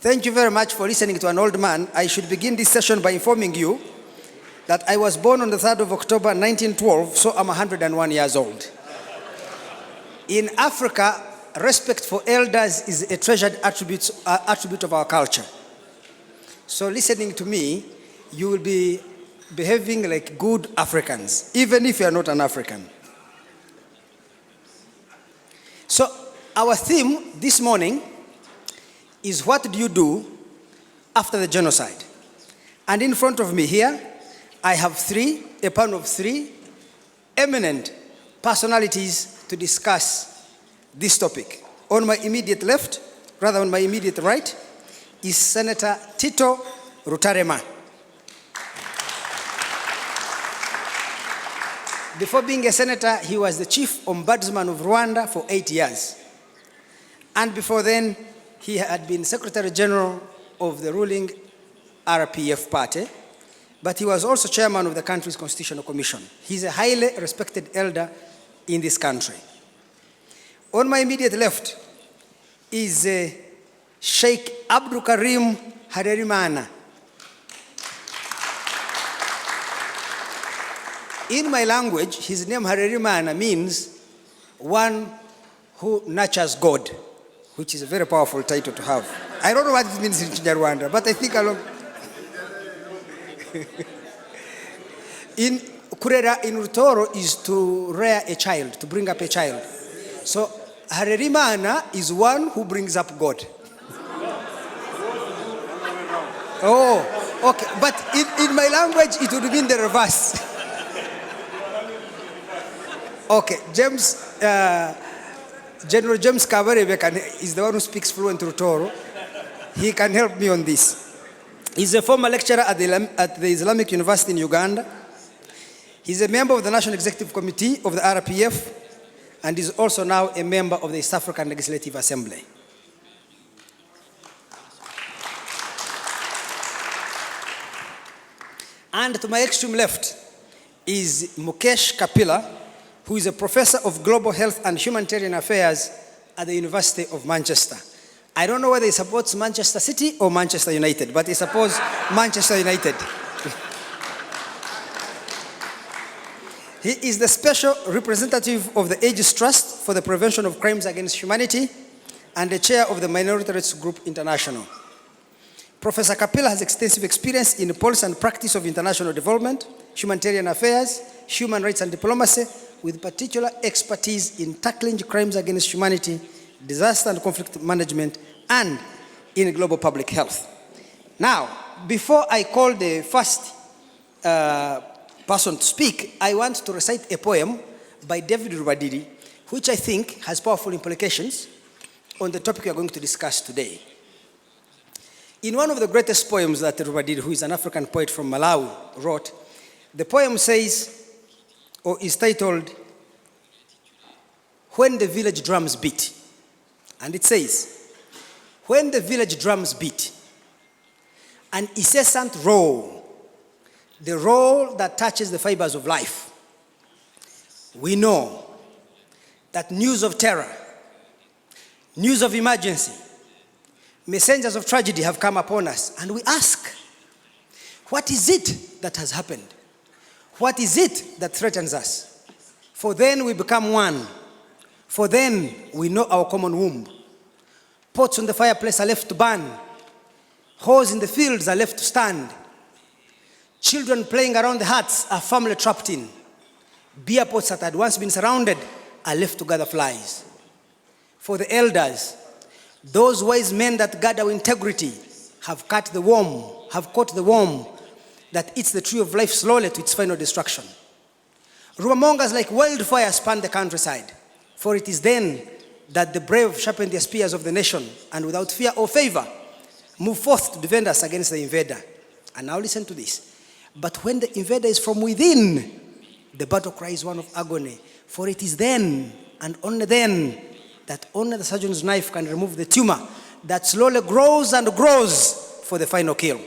Thank you very much for listening to an old man. I should begin this session by informing you that I was born on the 3rd of October 1912, so I'm 101 years old. In Africa, respect for elders is a treasured attribute of our culture. So listening to me, you will be behaving like good Africans, even if you are not an African. So our theme this morning is what do you do after the genocide? And in front of me here, I have a panel of three eminent personalities to discuss this topic. On my immediate left, rather on my immediate right, is Senator Tito Rutarema. Before being a senator, he was the chief ombudsman of Rwanda for 8 years. And before then, he had been Secretary General of the ruling RPF party, but he was also chairman of the country's Constitutional Commission. He's a highly respected elder in this country. On my immediate left is Sheikh Abdul Karim Harerimana. In my language, his name Harerimana means one who nurtures God, which is a very powerful title to have. I don't know what it means in Rwanda, but I think in Kurera in Rutoro is to rear a child, to bring up a child. So Harerimana is one who brings up God. Oh, okay. But in my language, it would mean the reverse. Okay, General James Kabarebe is the one who speaks fluent Rutoro. He can help me on this. He's a former lecturer at the Islamic University in Uganda. He's a member of the National Executive Committee of the RPF and is also now a member of the East African Legislative Assembly. And to my extreme left is Mukesh Kapila, who is a professor of global health and humanitarian affairs at the University of Manchester. I don't know whether he supports Manchester City or Manchester United, but he supports Manchester United. He is the special representative of the Aegis Trust for the Prevention of Crimes Against Humanity and the chair of the Minority Rights Group International. Professor Kapila has extensive experience in the policy and practice of international development, humanitarian affairs, human rights and diplomacy, with particular expertise in tackling crimes against humanity, disaster and conflict management, and in global public health. Now, before I call the first person to speak, I want to recite a poem by David Rubadiri, which I think has powerful implications on the topic we are going to discuss today. In one of the greatest poems that Rubadiri, who is an African poet from Malawi, wrote, the poem says, or is titled, When the Village Drums Beat. And it says, when the village drums beat, an incessant roll, the roll that touches the fibers of life, we know that news of terror, news of emergency, messengers of tragedy have come upon us, and we ask, what is it that has happened? What is it that threatens us? For then we become one. For then we know our common womb. Pots on the fireplace are left to burn. Hoes in the fields are left to stand. Children playing around the huts are firmly trapped in. Beer pots that had once been surrounded are left to gather flies. For the elders, those wise men that guard our integrity have caught the worm that eats the tree of life slowly to its final destruction. Rumormongers like wildfire span the countryside, for it is then that the brave sharpen their spears of the nation and without fear or favor move forth to defend us against the invader. And now listen to this. But when the invader is from within, the battle cry is one of agony, for it is then and only then that only the surgeon's knife can remove the tumor that slowly grows and grows for the final kill.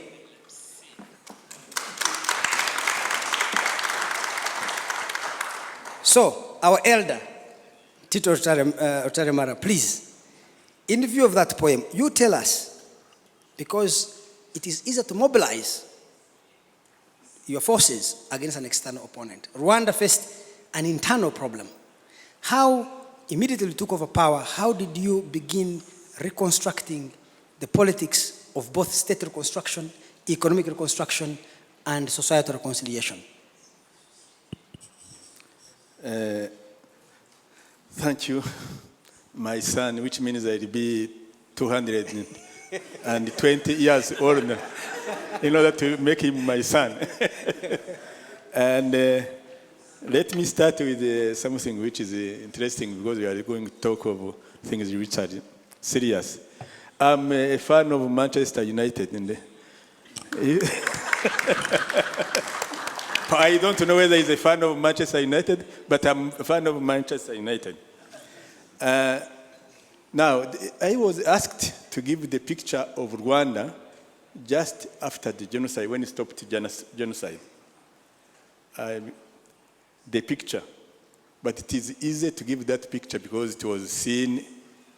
So, our elder, Tito Rutaremara, please, in view of that poem, you tell us, because it is easier to mobilize your forces against an external opponent. Rwanda faced an internal problem. How immediately you took over power, how did you begin reconstructing the politics of both state reconstruction, economic reconstruction, and societal reconciliation? Thank you, my son, which means I'll be 220 years old in order to make him my son. And let me start with something which is interesting, because we are going to talk of things which are serious. I'm a fan of Manchester United. I don't know whether he's a fan of Manchester United, but I'm a fan of Manchester United. Now, I was asked to give the picture of Rwanda just after the genocide, when it stopped genocide. The picture. But it is easy to give that picture because it was seen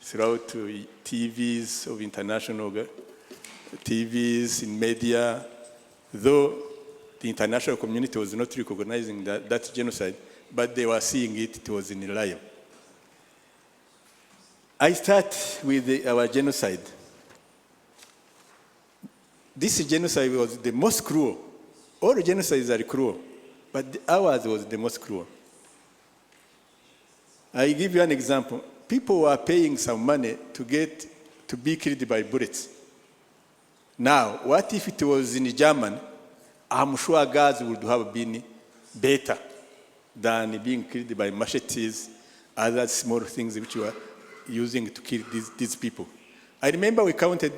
throughout TVs of international TVs, in media, though the international community was not recognizing that genocide, but they were seeing it, it was in live. I start with our genocide. This genocide was the most cruel. All genocides are cruel, but ours was the most cruel. I give you an example. People were paying some money to be killed by bullets. Now, what if it was in Germany? I'm sure guys would have been better than being killed by machetes, other small things which were using to kill these people. I remember we counted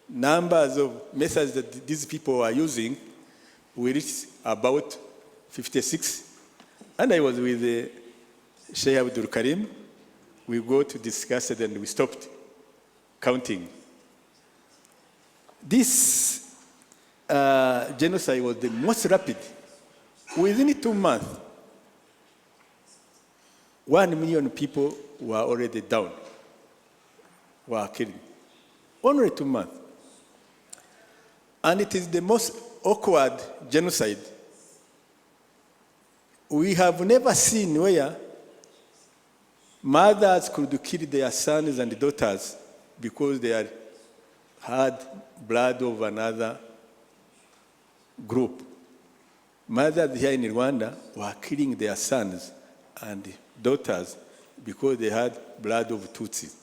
numbers of methods that these people were using. We reached about 56. And I was with Sheikh Abdul Karim. We go to discuss it and we stopped counting. This genocide was the most rapid. Within 2 months, 1 million people were already down, were killed. Only 2 months. And it is the most awkward genocide. We have never seen where mothers could kill their sons and daughters because they had blood of another group. Mothers here in Rwanda were killing their sons and daughters because they had blood of Tutsis.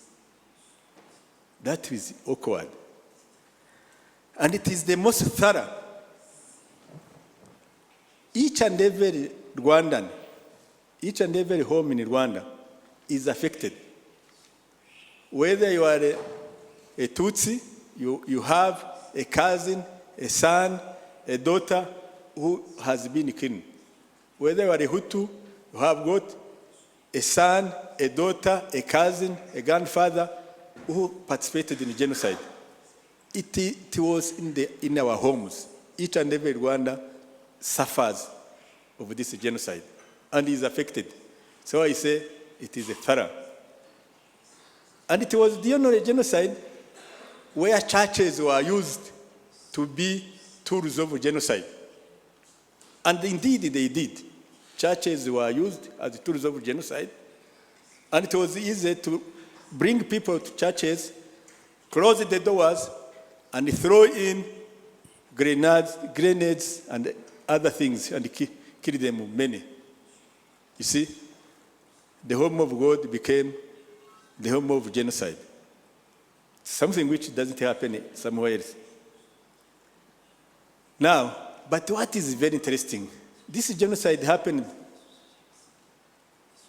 That is awkward. And it is the most thorough. Each and every Rwandan, each and every home in Rwanda is affected. Whether you are a Tutsi, you have a cousin, a son, a daughter who has been killed. Whether you are a Hutu, you have got a son, a daughter, a cousin, a grandfather who participated in genocide. It was in our homes. Each and every Rwanda suffers of this genocide and is affected. So I say it is a thorough. And it was the only genocide where churches were used to be tools of genocide. And indeed they did. Churches were used as tools of genocide. And it was easy to bring people to churches, close the doors, and throw in grenades and other things, and kill them many. You see, the home of God became the home of genocide. Something which doesn't happen somewhere else. Now, but what is very interesting, this genocide happened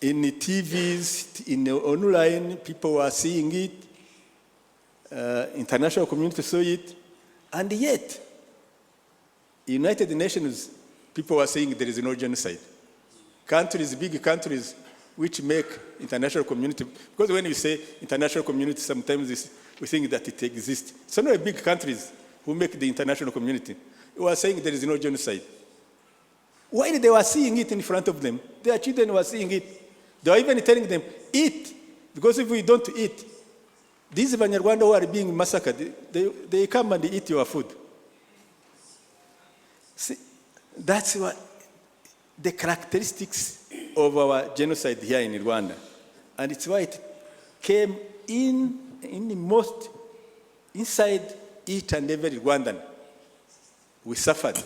in the TVs, in the online, people were seeing it, international community saw it, and yet, United Nations, people were saying there is no genocide. Countries, big countries, which make international community, because when you say international community, sometimes we think that it exists. So no big countries who make the international community who are saying there is no genocide. While they were seeing it in front of them, their children were seeing it. They were even telling them, eat, because if we don't eat, These Banyarwanda who are being massacred, they come and eat your food. See, that's what the characteristics of our genocide here in Rwanda. And it's why it came in the most inside each and every Rwandan. We suffered.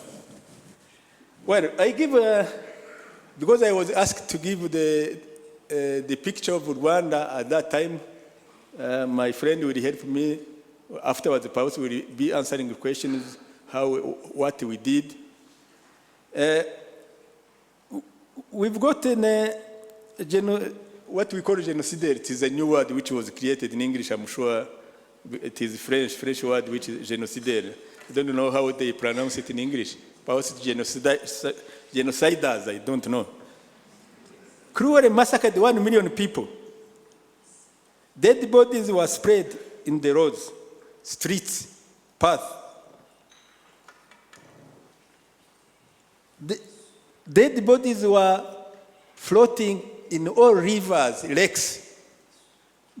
Well, I give, because I was asked to give the picture of Rwanda at that time, my friend would help me. Afterwards, the pause will be answering the questions, what we did. We've gotten what we call genocide. It is a new word which was created in English, I'm sure. It is French word, which is genocidaire. I don't know how they pronounce it in English. Perhaps genociders, I don't know. Cruelly massacred 1 million people. Dead bodies were spread in the roads, streets, paths. Dead bodies were floating in all rivers, lakes.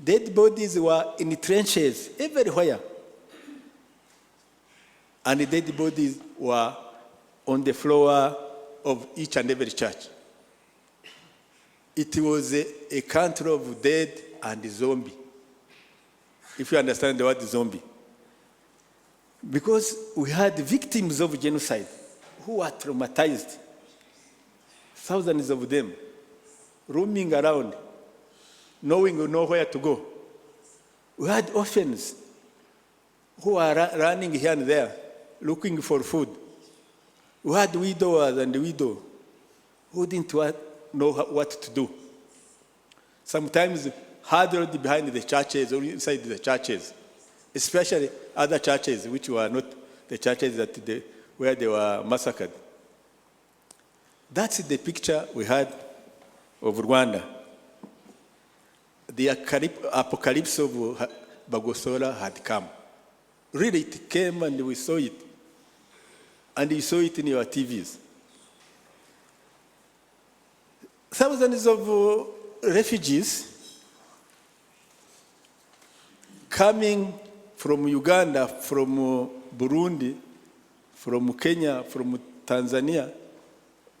Dead bodies were in trenches everywhere. And the dead bodies were on the floor of each and every church. It was a country of dead and zombie, if you understand the word zombie. Because we had victims of genocide who were traumatized, thousands of them, roaming around, knowing nowhere to go. We had orphans who were running here and there, looking for food. We had widowers and widows who didn't know what to do. Sometimes huddled behind the churches or inside the churches, especially other churches which were not the churches where they were massacred. That's the picture we had of Rwanda. The apocalypse of Bagosora had come. Really, it came and we saw it. And you saw it in your TVs. Thousands of refugees coming from Uganda, from Burundi, from Kenya, from Tanzania,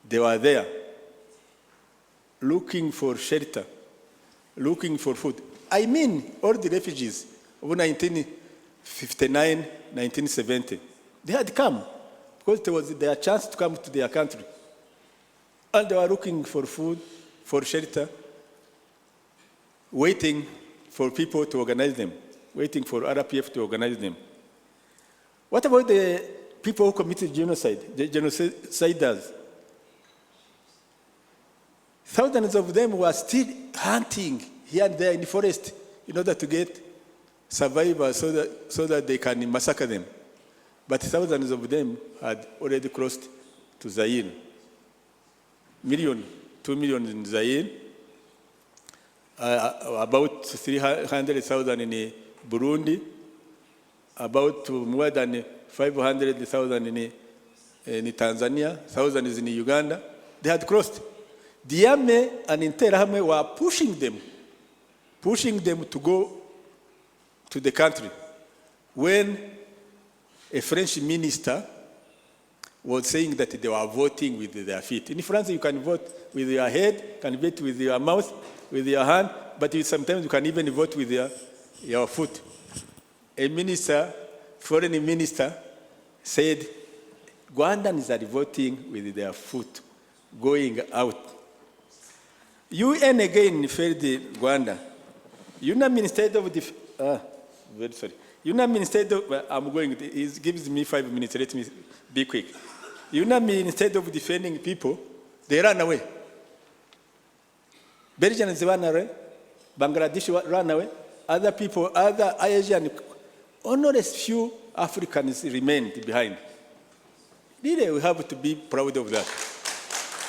they were there looking for shelter, looking for food. I mean, all the refugees of 1959, 1970, they had come because it was their chance to come to their country. And they were looking for food, for shelter, waiting for people to organize them, waiting for RPF to organize them. What about the people who committed genocide, the genociders? Thousands of them were still hunting here and there in the forest in order to get survivors so that they can massacre them. But thousands of them had already crossed to Zaire. 2 million in Zaire, about 300,000 in Burundi, about more than 500,000 in Tanzania, thousands in Uganda. They had crossed. The army and Interahamwe were pushing them to go to the country. When a French minister was saying that they were voting with their feet. In France, you can vote with your head, can vote with your mouth, with your hand, but sometimes you can even vote with your foot. A minister, foreign minister, said, Rwandans are voting with their foot, going out. UN again failed Rwanda. UN Minister of Defense, very sorry. UN Minister of, I'm going, it gives me 5 minutes, let me be quick. UN Minister of Defending People, they ran away. Belgians ran away, Bangladesh ran away, other people, other Asian, only a few Africans remained behind. Really, we have to be proud of that.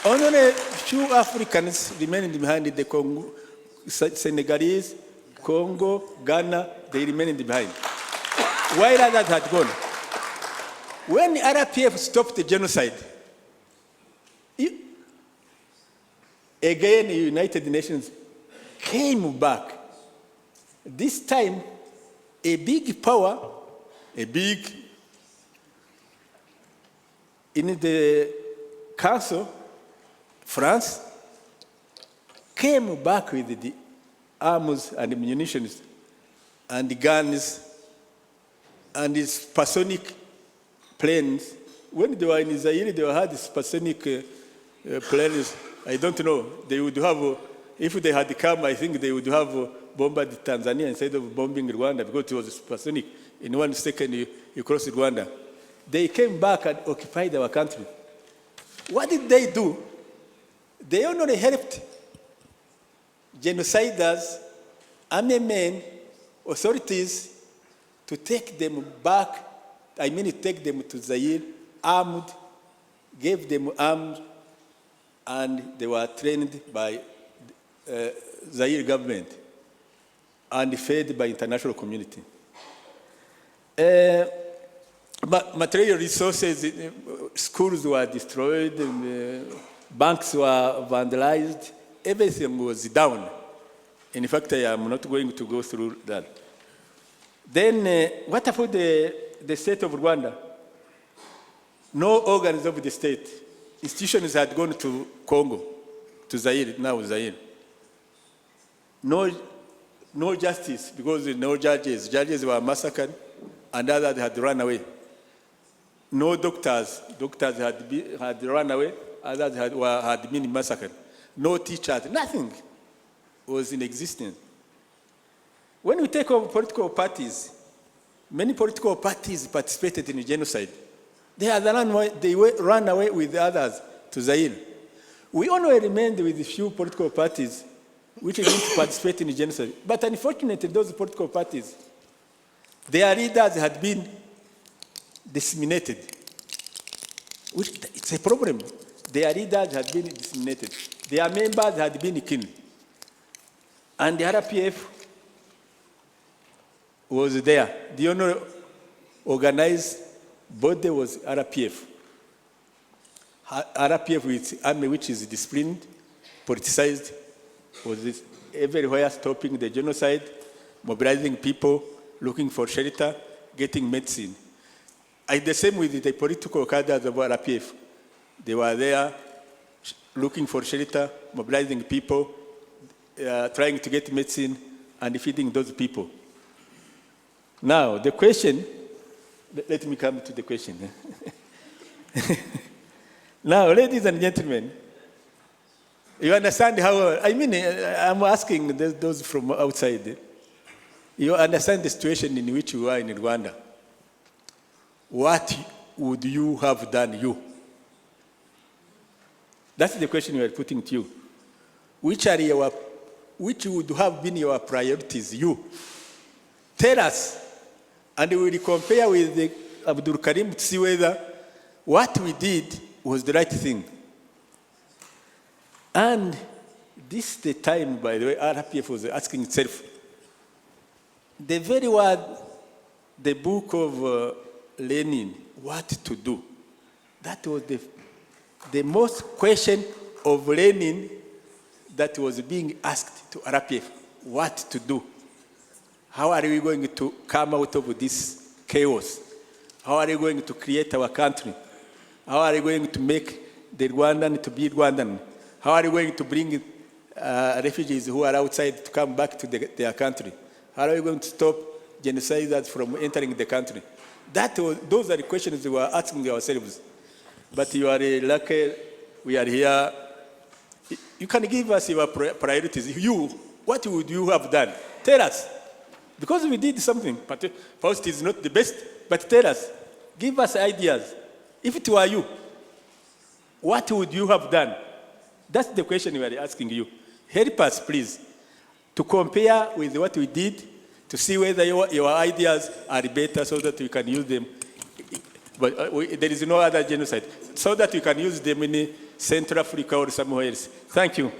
Only a few Africans remained behind, the Congo, Senegalese, Congo, Ghana, they remained behind. While others had gone. When RPF stopped the genocide, again the United Nations came back. This time, a big power, in the council, France, came back with the arms and munitions and the guns and the supersonic planes. When they were in Zaire, they had supersonic planes. I don't know. They would have, if they had come, I think they would have bombarded Tanzania instead of bombing Rwanda because it was supersonic. In 1 second, you cross Rwanda. They came back and occupied our country. What did they do? They only helped genociders, army men, authorities to take them back, take them to Zaire, armed, gave them arms, and they were trained by Zaire government and fed by international community. Material resources, schools were destroyed, banks were vandalized, everything was down. In fact, I am not going to go through that. Then, what about the state of Rwanda? No organs of the state. Institutions had gone to Congo, to Zaire, now Zaire. No justice, because no judges. Judges were massacred, and others had run away. No doctors. Doctors had run away, others had been massacred. No teachers, nothing was in existence. When we take over political parties, many political parties participated in genocide. They ran away with others to Zaire. We only remained with a few political parties which didn't participate in genocide. But unfortunately, those political parties, their leaders had been disseminated. It's a problem. Their leaders had been disseminated. Their members had been killed. And the RPF was there. The only organized body was RPF. RPF with army which is disciplined, politicized, was everywhere stopping the genocide, mobilizing people, looking for shelter, getting medicine. The same with the political cadres of RPF. They were there looking for shelter, mobilizing people, trying to get medicine, and feeding those people. Now, the question, let me come to the question. Now, ladies and gentlemen, you understand how, I'm asking those from outside, you understand the situation in which you are in Rwanda. What would you have done, you? That's the question we are putting to you. Which would have been your priorities, you? Tell us, and we will compare with Abdul Karim to see whether what we did was the right thing. And this is the time, by the way, RPF was asking itself. The very word, the book of Lenin, what to do, that was the most question of Lenin that was being asked to RPF, what to do. How are we going to come out of this chaos? How are we going to create our country? How are we going to make the Rwandan to be Rwandan? How are we going to bring refugees who are outside to come back to their country? How are we going to stop genociders from entering the country? Those are the questions we are asking ourselves. But you are lucky we are here. You can give us your priorities. What would you have done? Tell us. Because we did something. First, it's not the best, but tell us. Give us ideas. If it were you, what would you have done? That's the question we are asking you. Help us, please, to compare with what we did, to see whether your ideas are better so that we can use them. But there is no other genocide. So that we can use them in Central Africa or somewhere else. Thank you.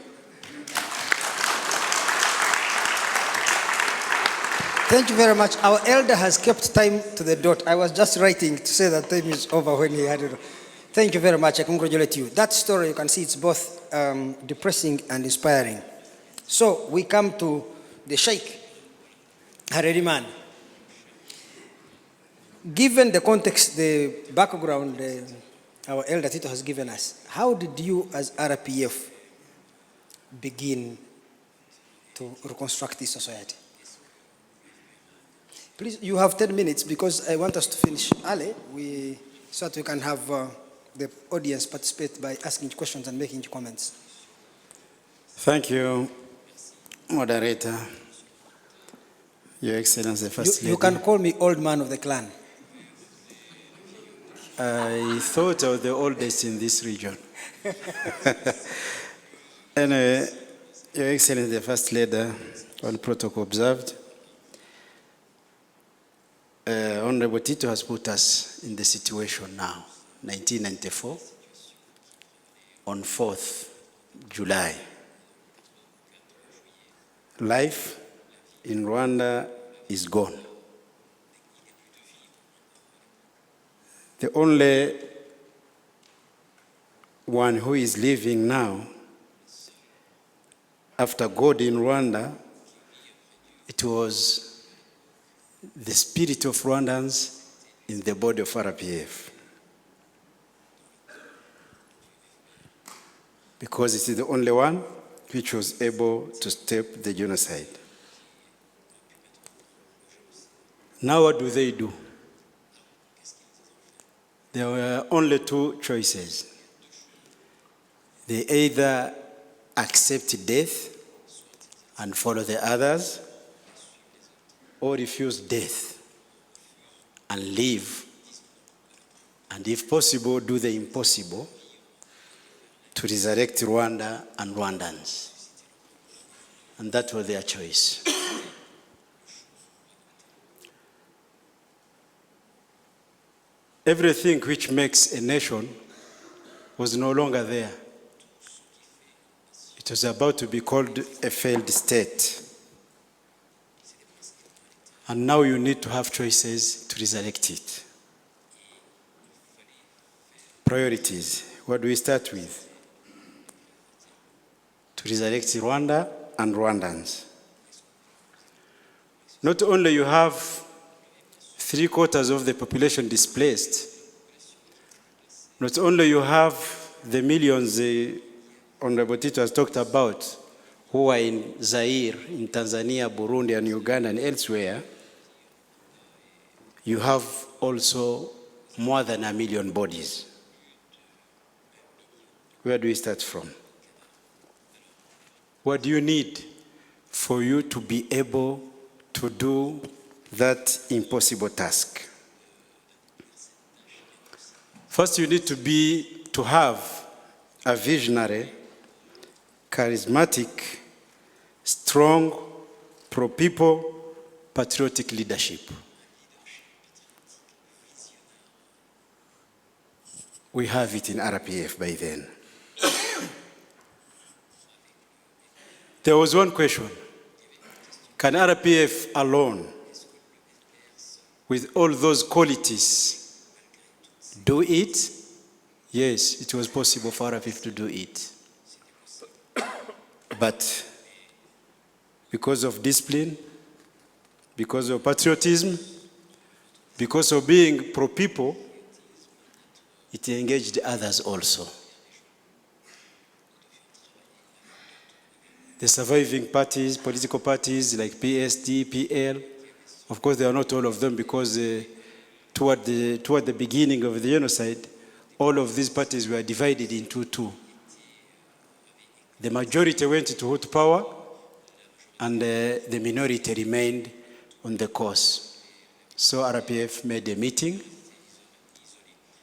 Thank you very much. Our elder has kept time to the dot. I was just writing to say that time is over when he had it. Thank you very much. I congratulate you. That story, you can see it's both depressing and inspiring. So we come to the Sheikh Hareriman. given the context, the background our elder Tito has given us, how did you as RPF begin to reconstruct this society? Please, you have 10 minutes because I want us to finish early, so that we can have the audience participate by asking questions and making comments. Thank you, moderator. Your Excellency, First Lady. You can call me old man of the clan. I thought I was the oldest in this region. Anyway, Your Excellency, the First Lady, all protocol observed. Honorable Tito has put us in the situation now, 1994, on 4th July. Life in Rwanda is gone. The only one who is living now, after God in Rwanda, it was the spirit of Rwandans in the body of RPF. Because it is the only one which was able to stop the genocide. Now what do? There were only two choices. They either accept death and follow the others, or refuse death and live, and if possible, do the impossible to resurrect Rwanda and Rwandans. And that was their choice. Everything which makes a nation was no longer there. It was about to be called a failed state. And now you need to have choices to resurrect it. Priorities. What do we start with? To resurrect Rwanda and Rwandans. Not only you have 3/4 of the population displaced, not only you have the millions Honorable Tito has talked about who are in Zaire, in Tanzania, Burundi, and Uganda, and elsewhere, you have also more than 1 million bodies. Where do we start from? What do you need for you to be able to do that impossible task? First, you need to have a visionary, charismatic, strong, pro-people, patriotic leadership. We have it in RPF by then. There was one question. Can RPF alone, with all those qualities, do it? Yes, it was possible for RPF to do it. But because of discipline, because of patriotism, because of being pro-people, it engaged others also. The surviving parties, political parties like PSD, PL, of course they are not all of them because toward the beginning of the genocide, all of these parties were divided into two. The majority went to hot power and the minority remained on the course. So RPF made a meeting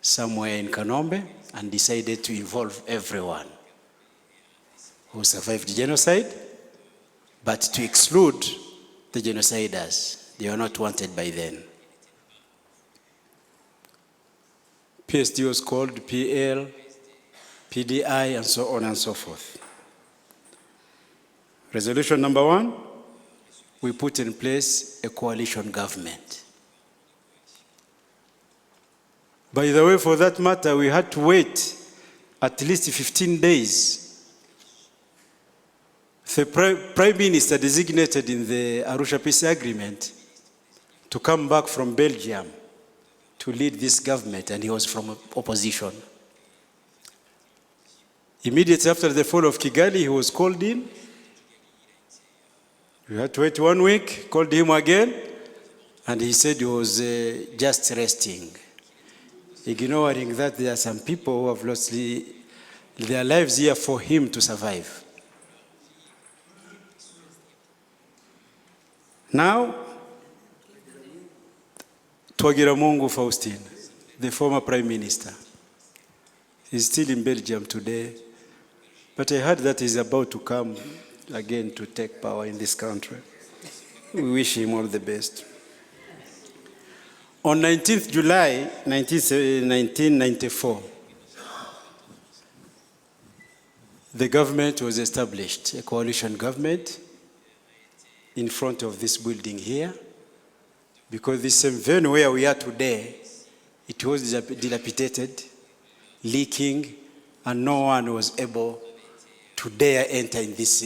somewhere in Kanombe and decided to involve everyone who survived genocide, but to exclude the genociders. They were not wanted by then. PSD was called PL, PDI, and so on and so forth. Resolution number 1, we put in place a coalition government. By the way, for that matter, we had to wait at least 15 days. The Prime Minister designated in the Arusha Peace Agreement to come back from Belgium to lead this government, and he was from opposition. Immediately after the fall of Kigali, he was called in. We had to wait 1 week, called him again, and he said he was just resting, ignoring that there are some people who have lost their lives here for him to survive. Now, Twagiramungu Faustin, the former Prime Minister, is still in Belgium today, but I heard that he's about to come again to take power in this country. We wish him all the best. On 19th July 1994, the government was established, a coalition government, in front of this building here, because this same venue where we are today, it was dilapidated, leaking, and no one was able to dare enter in this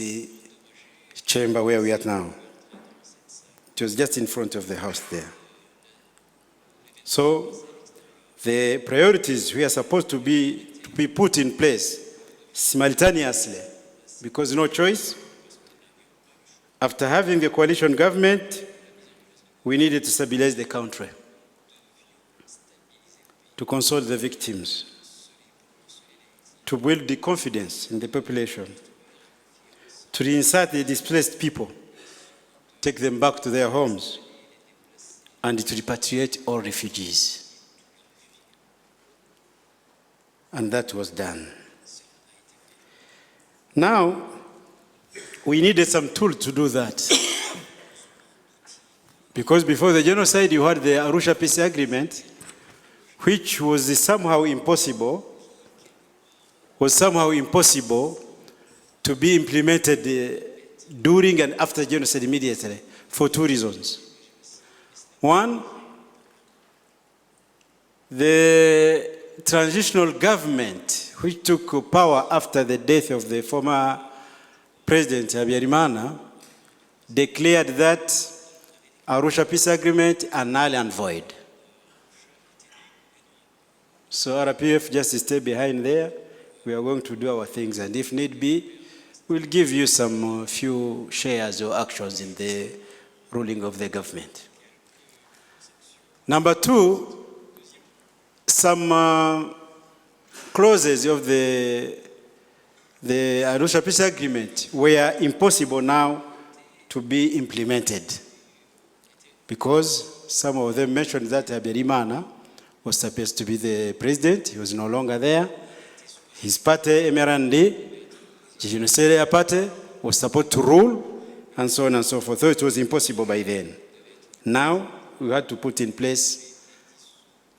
chamber where we are now. It was just in front of the house there. So the priorities we are supposed to be put in place simultaneously, because no choice. After having the coalition government, we needed to stabilize the country, to console the victims, to build the confidence in the population, to reinsert the displaced people, take them back to their homes, and to repatriate all refugees. And that was done. Now, we needed some tools to do that. Because before the genocide, you had the Arusha Peace Agreement, which was somehow impossible to be implemented during and after genocide immediately, for two reasons. One, the transitional government, which took power after the death of the former President Habyarimana, declared that Arusha Peace Agreement are null and void. So RPF just stay behind there. We are going to do our things, and if need be, we'll give you some few shares or actions in the ruling of the government. Number two, some clauses of the Arusha Peace Agreement were impossible now to be implemented, because some of them mentioned that Habyarimana was supposed to be the president. He was no longer there. His party, MRND, Genocide party, was supposed to rule, and so on and so forth. So it was impossible by then. Now, we had to put in place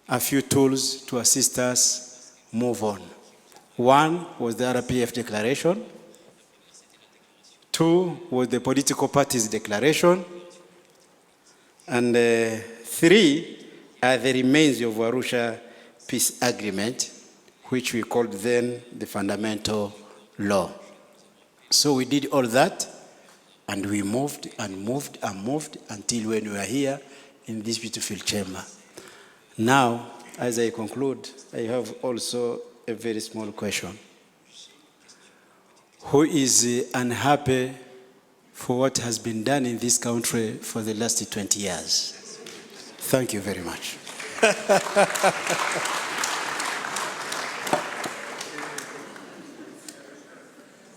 a few tools to assist us move on. One was the RPF declaration. Two was the political parties declaration. And three are the remains of Arusha Peace Agreement, which we called then the fundamental law. So we did all that, and we moved and moved and moved until when we are here in this beautiful chamber. Now, as I conclude, I have also a very small question. Who is unhappy for what has been done in this country for the last 20 years? Thank you very much.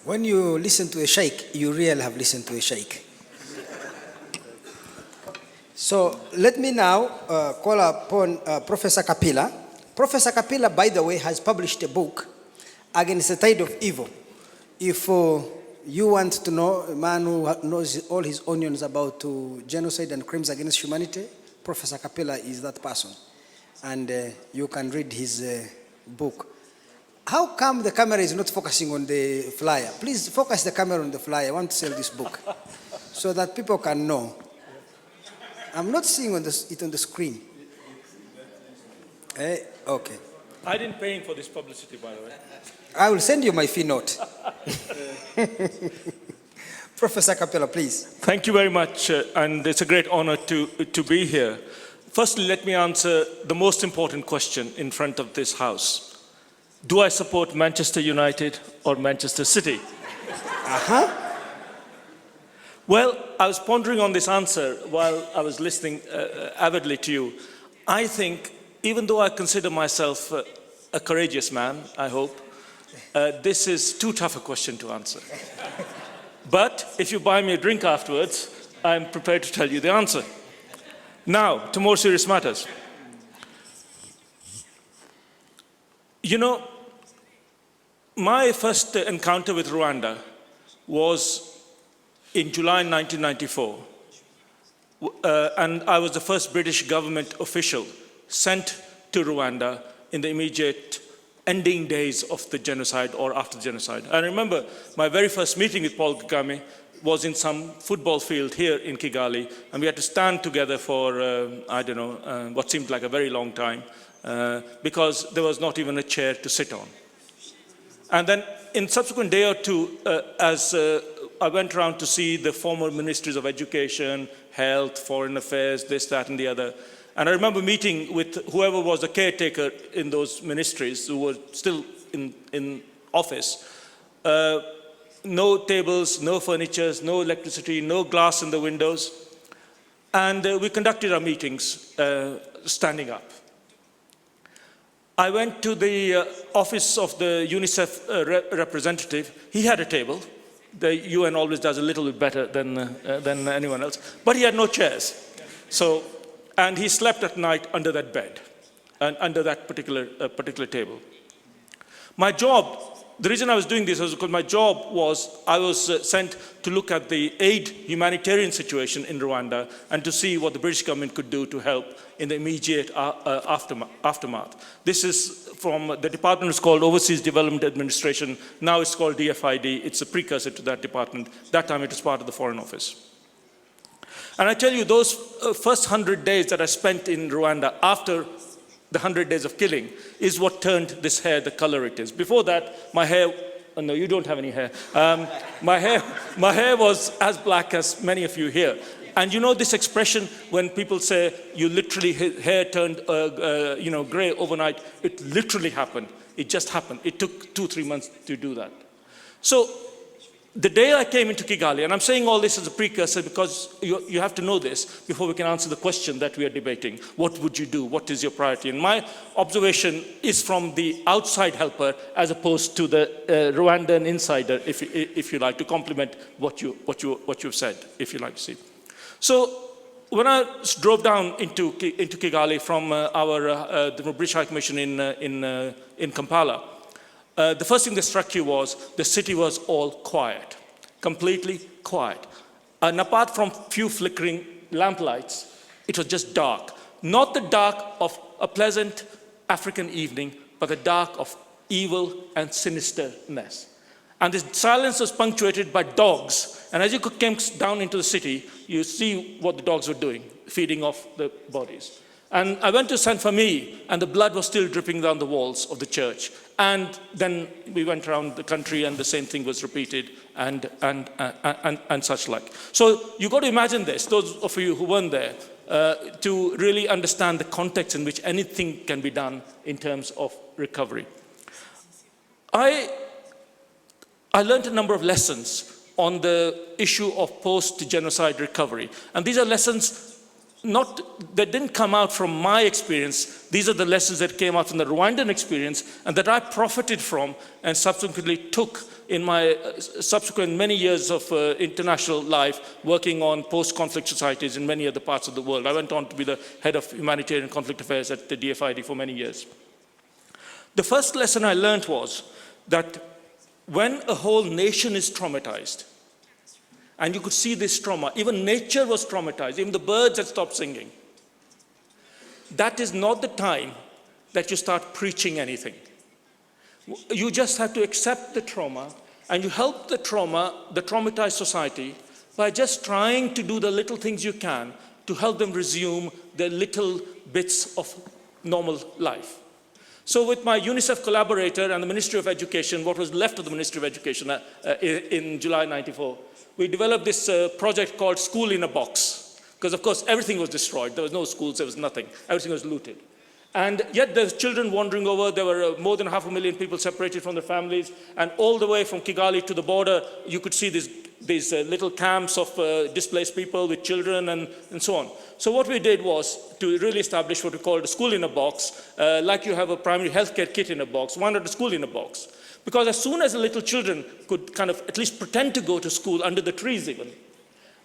When you listen to a sheikh, you really have listened to a sheikh. So let me now call upon Professor Kapila. Professor Kapila, by the way, has published a book, Against the Tide of Evil. If you want to know a man who knows all his onions about genocide and crimes against humanity, Professor Kapila is that person. And you can read his book. How come the camera is not focusing on the flyer? Please focus the camera on the flyer. I want to sell this book so that people can know. I'm not seeing it on the screen. Okay. I didn't pay for this publicity, by the way. I will send you my fee note. Professor Kapila, please. Thank you very much, and it's a great honor to be here. Firstly, let me answer the most important question in front of this House. Do I support Manchester United or Manchester City? Well, I was pondering on this answer while I was listening avidly to you. I think, even though I consider myself a courageous man, I hope, this is too tough a question to answer. But if you buy me a drink afterwards, I'm prepared to tell you the answer. Now, to more serious matters. You know, my first encounter with Rwanda was in July 1994, and I was the first British government official sent to Rwanda in the immediate ending days of the genocide or after the genocide. I remember my very first meeting with Paul Kagame was in some football field here in Kigali, and we had to stand together for, I don't know, what seemed like a very long time, because there was not even a chair to sit on. And then in subsequent day or two, as I went around to see the former ministries of education, health, foreign affairs, this, that, and the other. And I remember meeting with whoever was the caretaker in those ministries who were still in office. No tables, no furniture, no electricity, no glass in the windows. And we conducted our meetings standing up. I went to the office of the UNICEF representative. He had a table. The UN always does a little bit better than anyone else. But he had no chairs. And he slept at night under that bed, and under that particular table. My job, the reason I was doing this was because my job was, I was sent to look at the aid humanitarian situation in Rwanda and to see what the British government could do to help in the immediate aftermath. This is from the department is called Overseas Development Administration. Now it's called DFID. It's a precursor to that department. That time it was part of the Foreign Office. And I tell you, those first 100 days that I spent in Rwanda after the 100 days of killing is what turned this hair the color it is. Before that, my hair, oh no, you don't have any hair. My hair was as black as many of you here. And you know this expression when people say you literally hair turned gray overnight, it literally happened. It just happened. It took 2-3 months to do that. So the day I came into Kigali, and I'm saying all this as a precursor because you have to know this before we can answer the question that we are debating. What would you do? What is your priority? And my observation is from the outside helper as opposed to the Rwandan insider, if you like, to complement what you've said, if you like to see. So when I drove down into Kigali from the British High Commission in Kampala, the first thing that struck you was the city was all quiet, completely quiet. And apart from few flickering lamplights, it was just dark. Not the dark of a pleasant African evening, but the dark of evil and sinisterness. And this silence was punctuated by dogs. And as you came down into the city, you see what the dogs were doing, feeding off the bodies. And I went to Saint Famille, and the blood was still dripping down the walls of the church. And then we went around the country, and the same thing was repeated, and such like. So you got to imagine this, those of you who weren't there, to really understand the context in which anything can be done in terms of recovery. I learned a number of lessons on the issue of post-genocide recovery, and these are lessons that didn't come out from my experience. These are the lessons that came out from the Rwandan experience and that I profited from and subsequently took in my subsequent many years of international life working on post-conflict societies in many other parts of the world. I went on to be the head of humanitarian conflict affairs at the DFID for many years. The first lesson I learned was that when a whole nation is traumatized, and you could see this trauma. Even nature was traumatized. Even the birds had stopped singing. That is not the time that you start preaching anything. You just have to accept the trauma, and you help the traumatized society, by just trying to do the little things you can to help them resume their little bits of normal life. So with my UNICEF collaborator and the Ministry of Education, what was left of the Ministry of Education in July '94, we developed this project called School in a Box. Because of course, everything was destroyed. There was no schools, there was nothing. Everything was looted. And yet there's children wandering over. There were more than 500,000 people separated from their families. And all the way from Kigali to the border, you could see these little camps of displaced people with children and so on. So what we did was to really establish what we called a school in a box, like you have a primary healthcare kit in a box, why not a school in a box? Because as soon as the little children could kind of at least pretend to go to school under the trees even,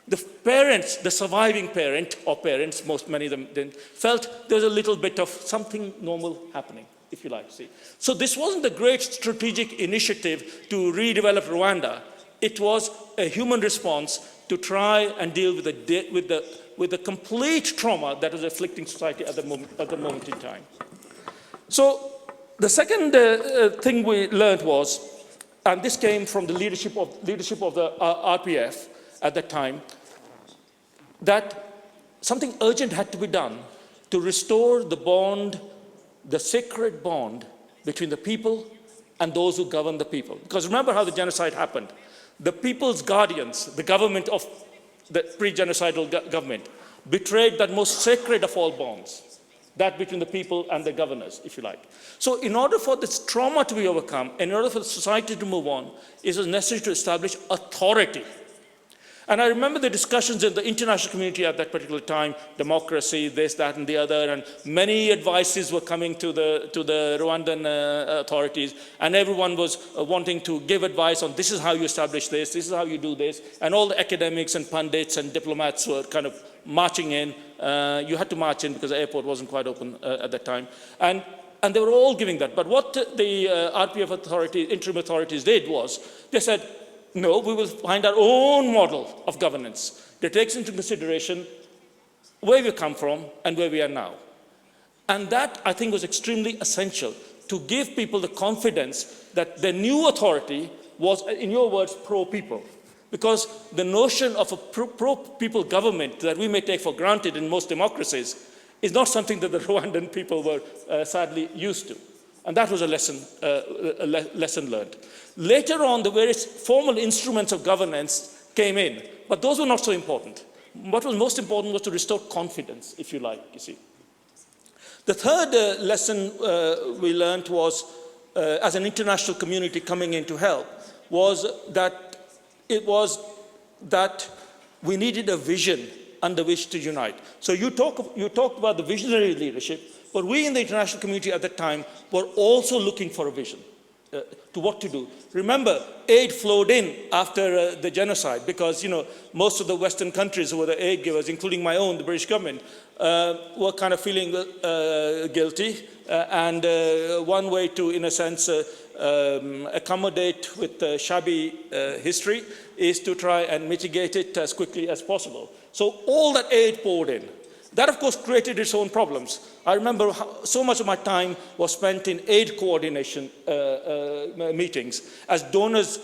the parents, the surviving parent or parents, many of them didn't, felt there was a little bit of something normal happening, if you like, see. So this wasn't a great strategic initiative to redevelop Rwanda. It was a human response to try and deal with the complete trauma that was afflicting society at the moment in time. So the second thing we learned was, and this came from the leadership of the RPF at that time, that something urgent had to be done to restore the bond, the sacred bond between the people and those who govern the people. Because remember how the genocide happened. The people's guardians, the government of the pre-genocidal government, betrayed that most sacred of all bonds, that between the people and the governors, if you like. So in order for this trauma to be overcome, and in order for the society to move on, it was necessary to establish authority. And I remember the discussions in the international community at that particular time, democracy, this, that, and the other, and many advices were coming to the Rwandan authorities, and everyone was wanting to give advice on this is how you establish this is how you do this, and all the academics and pundits and diplomats were kind of marching in. You had to march in because the airport wasn't quite open at that time. And they were all giving that. But what the RPF authorities, interim authorities did was, they said, no, we will find our own model of governance that takes into consideration where we come from and where we are now. And that, I think, was extremely essential to give people the confidence that the new authority was, in your words, pro-people. Because the notion of a pro-people government that we may take for granted in most democracies is not something that the Rwandan people were sadly used to. And that was a lesson learned. Later on, the various formal instruments of governance came in, but those were not so important. What was most important was to restore confidence, if you like, you see. The third lesson we learned was, as an international community coming in to help, was that we needed a vision under which to unite. So you talked about the visionary leadership, but we in the international community at that time were also looking for a vision to what to do. Remember, aid flowed in after the genocide because, most of the Western countries who were the aid givers, including my own, the British government, were kind of feeling guilty. And one way to, in a sense, accommodate with shabby history is to try and mitigate it as quickly as possible. So all that aid poured in. That, of course, created its own problems. I remember so much of my time was spent in aid coordination meetings as donors,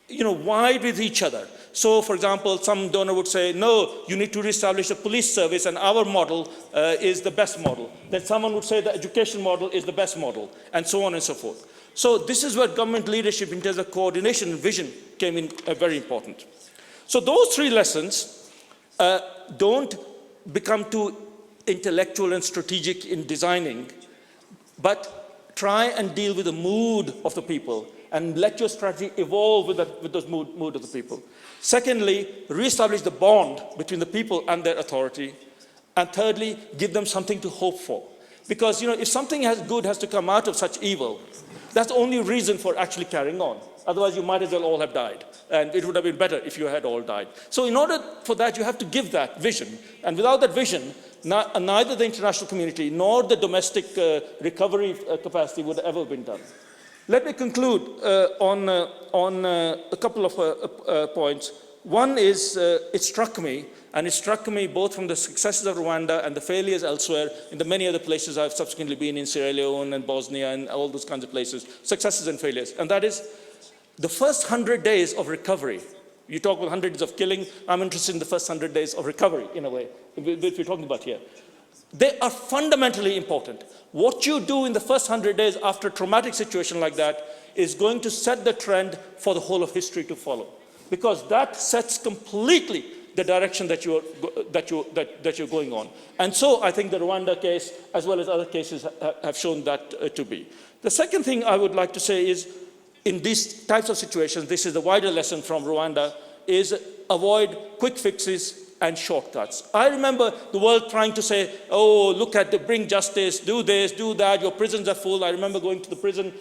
vied with each other. So, for example, some donor would say, no, you need to reestablish a police service and our model is the best model. Then someone would say the education model is the best model, and so on and so forth. So this is where government leadership in terms of coordination and vision came in very important. So those three lessons don't become too intellectual and strategic in designing, but try and deal with the mood of the people and let your strategy evolve with those mood of the people. Secondly, reestablish the bond between the people and their authority. And thirdly, give them something to hope for. Because, if something good has to come out of such evil, that's the only reason for actually carrying on. Otherwise, you might as well all have died. And it would have been better if you had all died. So in order for that, you have to give that vision. And without that vision, neither the international community nor the domestic recovery capacity would have ever been done. Let me conclude on a couple of points. One is, it struck me both from the successes of Rwanda and the failures elsewhere in the many other places I've subsequently been in, Sierra Leone and Bosnia and all those kinds of places, successes and failures. And that is the first 100 days of recovery. You talk about 100 days of killing, I'm interested in the first 100 days of recovery, in a way, which we're talking about here. They are fundamentally important. What you do in the first 100 days after a traumatic situation like that is going to set the trend for the whole of history to follow. Because that sets completely the direction that you're going on. And so I think the Rwanda case, as well as other cases, have shown that to be. The second thing I would like to say is, in these types of situations, this is the wider lesson from Rwanda, is avoid quick fixes and shortcuts. I remember the world trying to say, oh, look at bring justice, do this, do that, your prisons are full. I remember going to the prison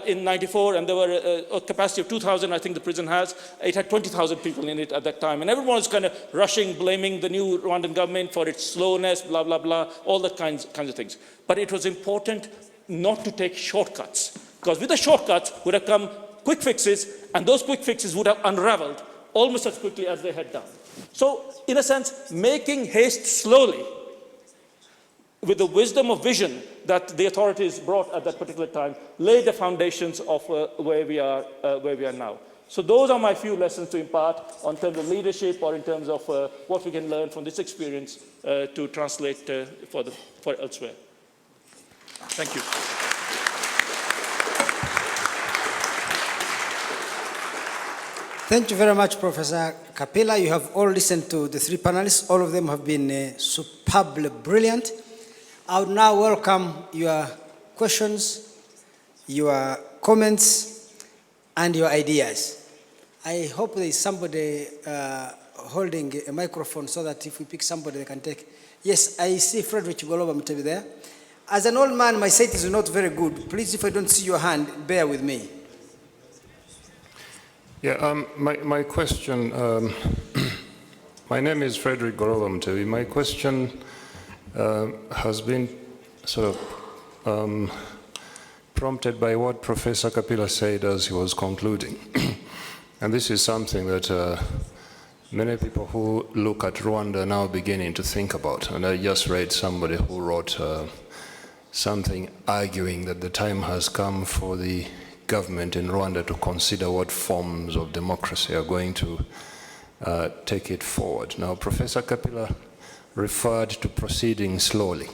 in 94, and there were a capacity of 2,000, I think the prison has. It had 20,000 people in it at that time. And everyone was kind of rushing, blaming the new Rwandan government for its slowness, blah, blah, blah, all that kinds of things. But it was important not to take shortcuts, because with the shortcuts would have come quick fixes, and those quick fixes would have unraveled almost as quickly as they had done. So, in a sense, making haste slowly with the wisdom of vision that the authorities brought at that particular time laid the foundations of where we are now. So those are my few lessons to impart on terms of leadership, or in terms of what we can learn from this experience to translate for elsewhere. Thank you. Thank you very much, Professor Kapila. You have all listened to the three panelists. All of them have been superbly brilliant. I would now welcome your questions, your comments, and your ideas. I hope there is somebody holding a microphone, so that if we pick somebody, they can take. Yes, I see Frederick Golova Mutebi there. As an old man, my sight is not very good. Please, if I don't see your hand, bear with me. Yeah, my question, my name is Frederick Golova Mutebi. My question has been sort of prompted by what Professor Kapila said as he was concluding. And this is something that many people who look at Rwanda are now beginning to think about. And I just read somebody who wrote something arguing that the time has come for the government in Rwanda to consider what forms of democracy are going to take it forward. Now, Professor Kapila referred to proceeding slowly.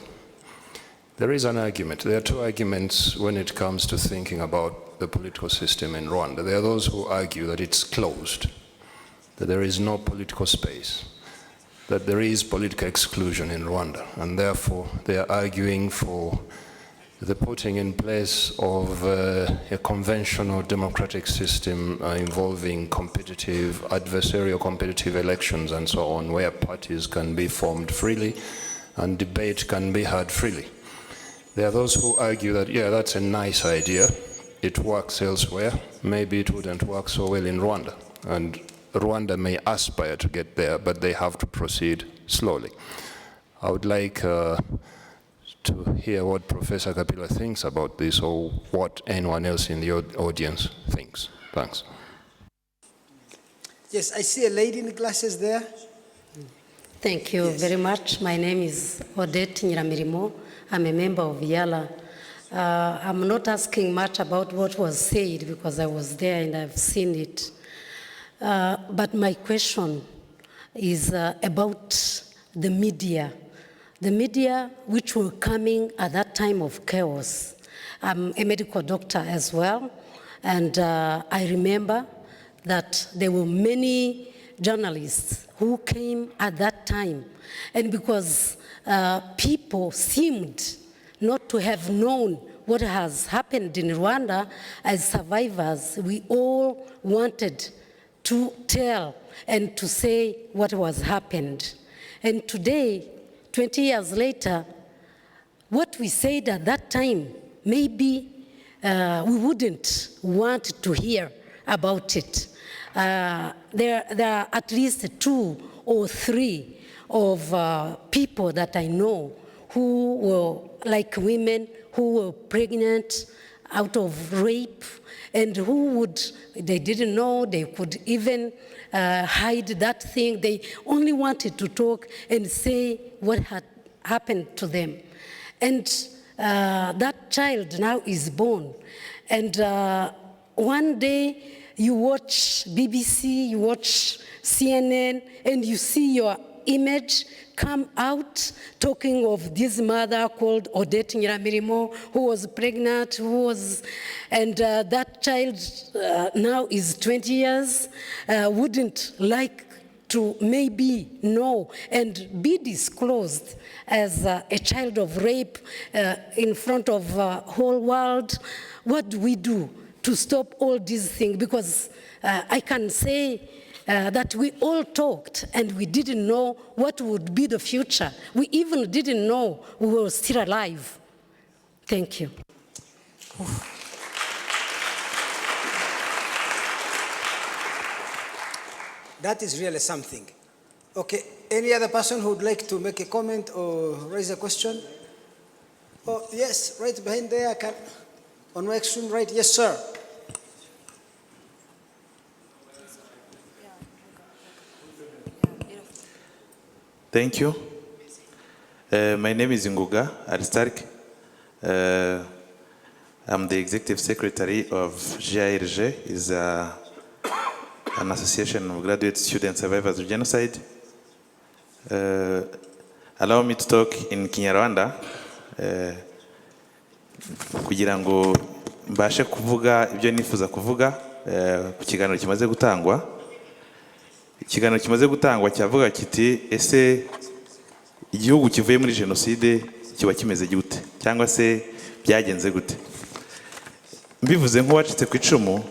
There is an argument. There are two arguments when it comes to thinking about the political system in Rwanda. There are those who argue that it's closed, that there is no political space, that there is political exclusion in Rwanda, and therefore they are arguing for the putting in place of a conventional democratic system involving competitive, adversarial competitive elections and so on, where parties can be formed freely and debate can be had freely. There are those who argue that, yeah, that's a nice idea. It works elsewhere. Maybe it wouldn't work so well in Rwanda. And Rwanda may aspire to get there, but they have to proceed slowly. I would like to hear what Professor Kapila thinks about this, or what anyone else in the audience thinks. Thanks. Yes, I see a lady in the glasses there. Thank you very much. My name is Odette Nyiramirimo. I'm a member of YALA. I'm not asking much about what was said because I was there and I've seen it. But my question is about the media. The media which were coming at that time of chaos. I'm a medical doctor as well, and I remember that there were many journalists who came at that time, and because people seemed not to have known what has happened in Rwanda, as survivors, we all wanted to tell and to say what was happened. And today, 20 years later, what we said at that time, maybe we wouldn't want to hear about it. There are at least 2 or 3 of people that I know who were like women who were pregnant out of rape, and they didn't know, they could even hide that thing. They only wanted to talk and say what had happened to them. And that child now is born. And one day you watch BBC, you watch CNN, and you see your image come out talking of this mother called Odette Nyiramirimo, who was pregnant, and that child now is 20 years, wouldn't like to maybe know and be disclosed as a child of rape in front of the whole world? What do we do to stop all these things? Because I can say that we all talked and we didn't know what would be the future. We even didn't know we were still alive. Thank you. That is really something. Okay, any other person who would like to make a comment or raise a question? Oh, yes, right behind there, on my extreme right, yes, sir. Thank you. My name is Nguga Aristark. I'm the Executive Secretary of GIRG, is an association of graduate student survivors of genocide. Allow me to talk in Kinyarwanda kugira ngo mbashe kuvuga ibyo nifuza kuvuga ku kiganiro kimaze gutangwa. Ikiganiro kimaze gutangwa cyavuga kiti ese igihugu kivuye muri genocide kiba kimeze gute cyangwa se byagenze gute. Mbivuze nk'uwacitse ku icumu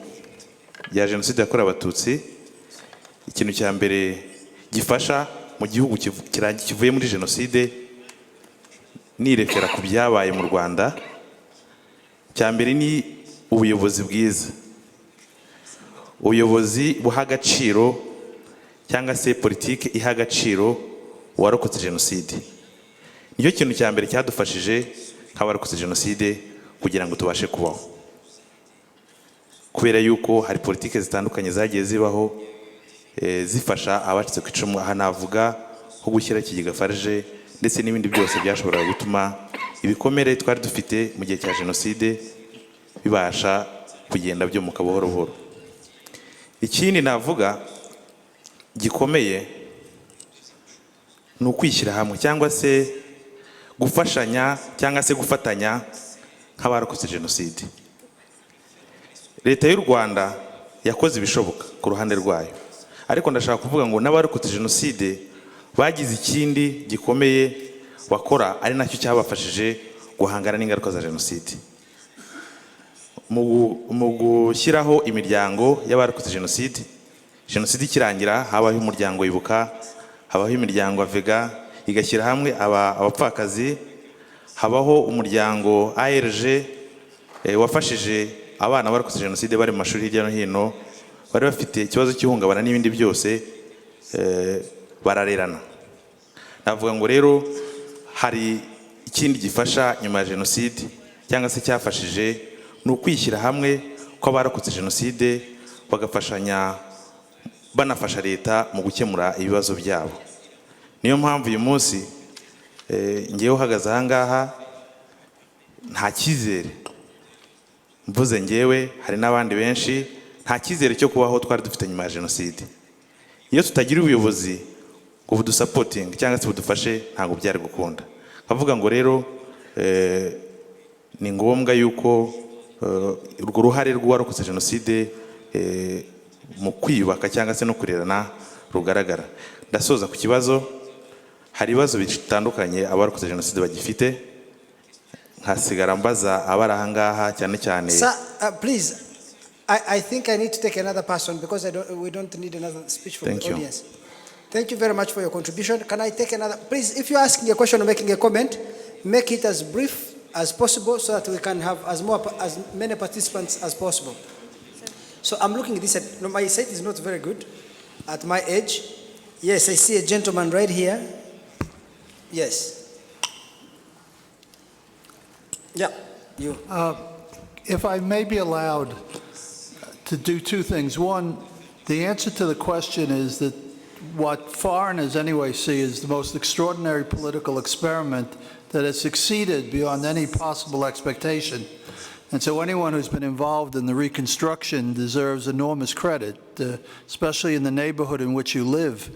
ya genocide yakorewe abatutsi, ikintu cya mbere gifasha mu gihugu kivuye muri genocide nirefera ku byabaye mu Rwanda. Cya mbere ni ubuyobozi bwiza, ubuyobozi buha agaciro cyangwa se politike iha agaciro uwarokotse genocide. Nicyo kintu cya mbere cyadufashije nk'abarokotse genocide kugira ngo tubashe kubaho, kubera yuko hari politike zitandukanye zagiye zibaho zifasha abacitse ku icumu. Aha navuga nko gushyira ikigega farge ndetse n'ibindi byose byashoboraga gutuma ibikomere twari dufite mu gihe cya genocide bibasha kugenda byomuka buhoro buhoro. Ikindi navuga gikomeye ni ukwishyira hamwe cyangwa se gufashanya cyangwa se gufatanya nk'abarokotse genocide. Leta y'u Rwanda yakoze ibishoboka ku ruhande rwayo, ariko ndashaka kuvuga ngo n'abarokotse genocide bagize ikindi gikomeye bakora, ari nacyo cyabafashije guhangana n'ingaruka za genocide. Mu gushyiraho imiryango y'abarokotse genocide, genocide ikirangira habaho umuryango Ibuka, habaho imiryango Avega igashyira hamwe abapfakazi, habaho umuryango ARG wafashije abana barokotse genocide bari mu mashuri hirya no hino, bari bafite ikibazo cy'ihungabana n'ibindi byose, bararerana. Navuga ngo rero hari ikindi gifasha nyuma ya genocide cyangwa se cyafashije ni ukwishyira hamwe kw'abarokotse genocide bagafashanya, banafasha leta mu gukemura ibibazo byabo. Niyo mpamvu uyu munsi ngewe uhagaze aha ngaha nta cyizere, mvuze ngewe hari n'abandi benshi, nta cyizere cyo kubaho twari dufite nyuma ya genocide. Iyo tutagira ubuyobozi ngo budusapotinge cyangwa se budufashe ntabwo byari gukunda. Kavuga ngo rero ni ngombwa yuko urwo ruhare rw'uwarokotse genocide mu kwiyubaka cyangwa se no kurerana rugaragara. Ndasoza ku kibazo, hari ibibazo bitandukanye abarokotse genocide bagifite, nkasigara mbaza abari aha ngaha cyane cyane. Sir, please, I think I need to take another person because we don't need another speech from the audience. Thank you very much for your contribution. Can I take another? Please, if you're asking a question or making a comment, make it as brief as possible so that we can have as many participants as possible. So I'm looking at this side. No, my sight is not very good at my age. Yes, I see a gentleman right here. Yes. Yeah, you. If I may be allowed to do two things. One, the answer to the question is that what foreigners anyway see is the most extraordinary political experiment that has succeeded beyond any possible expectation. And so anyone who's been involved in the reconstruction deserves enormous credit, especially in the neighborhood in which you live.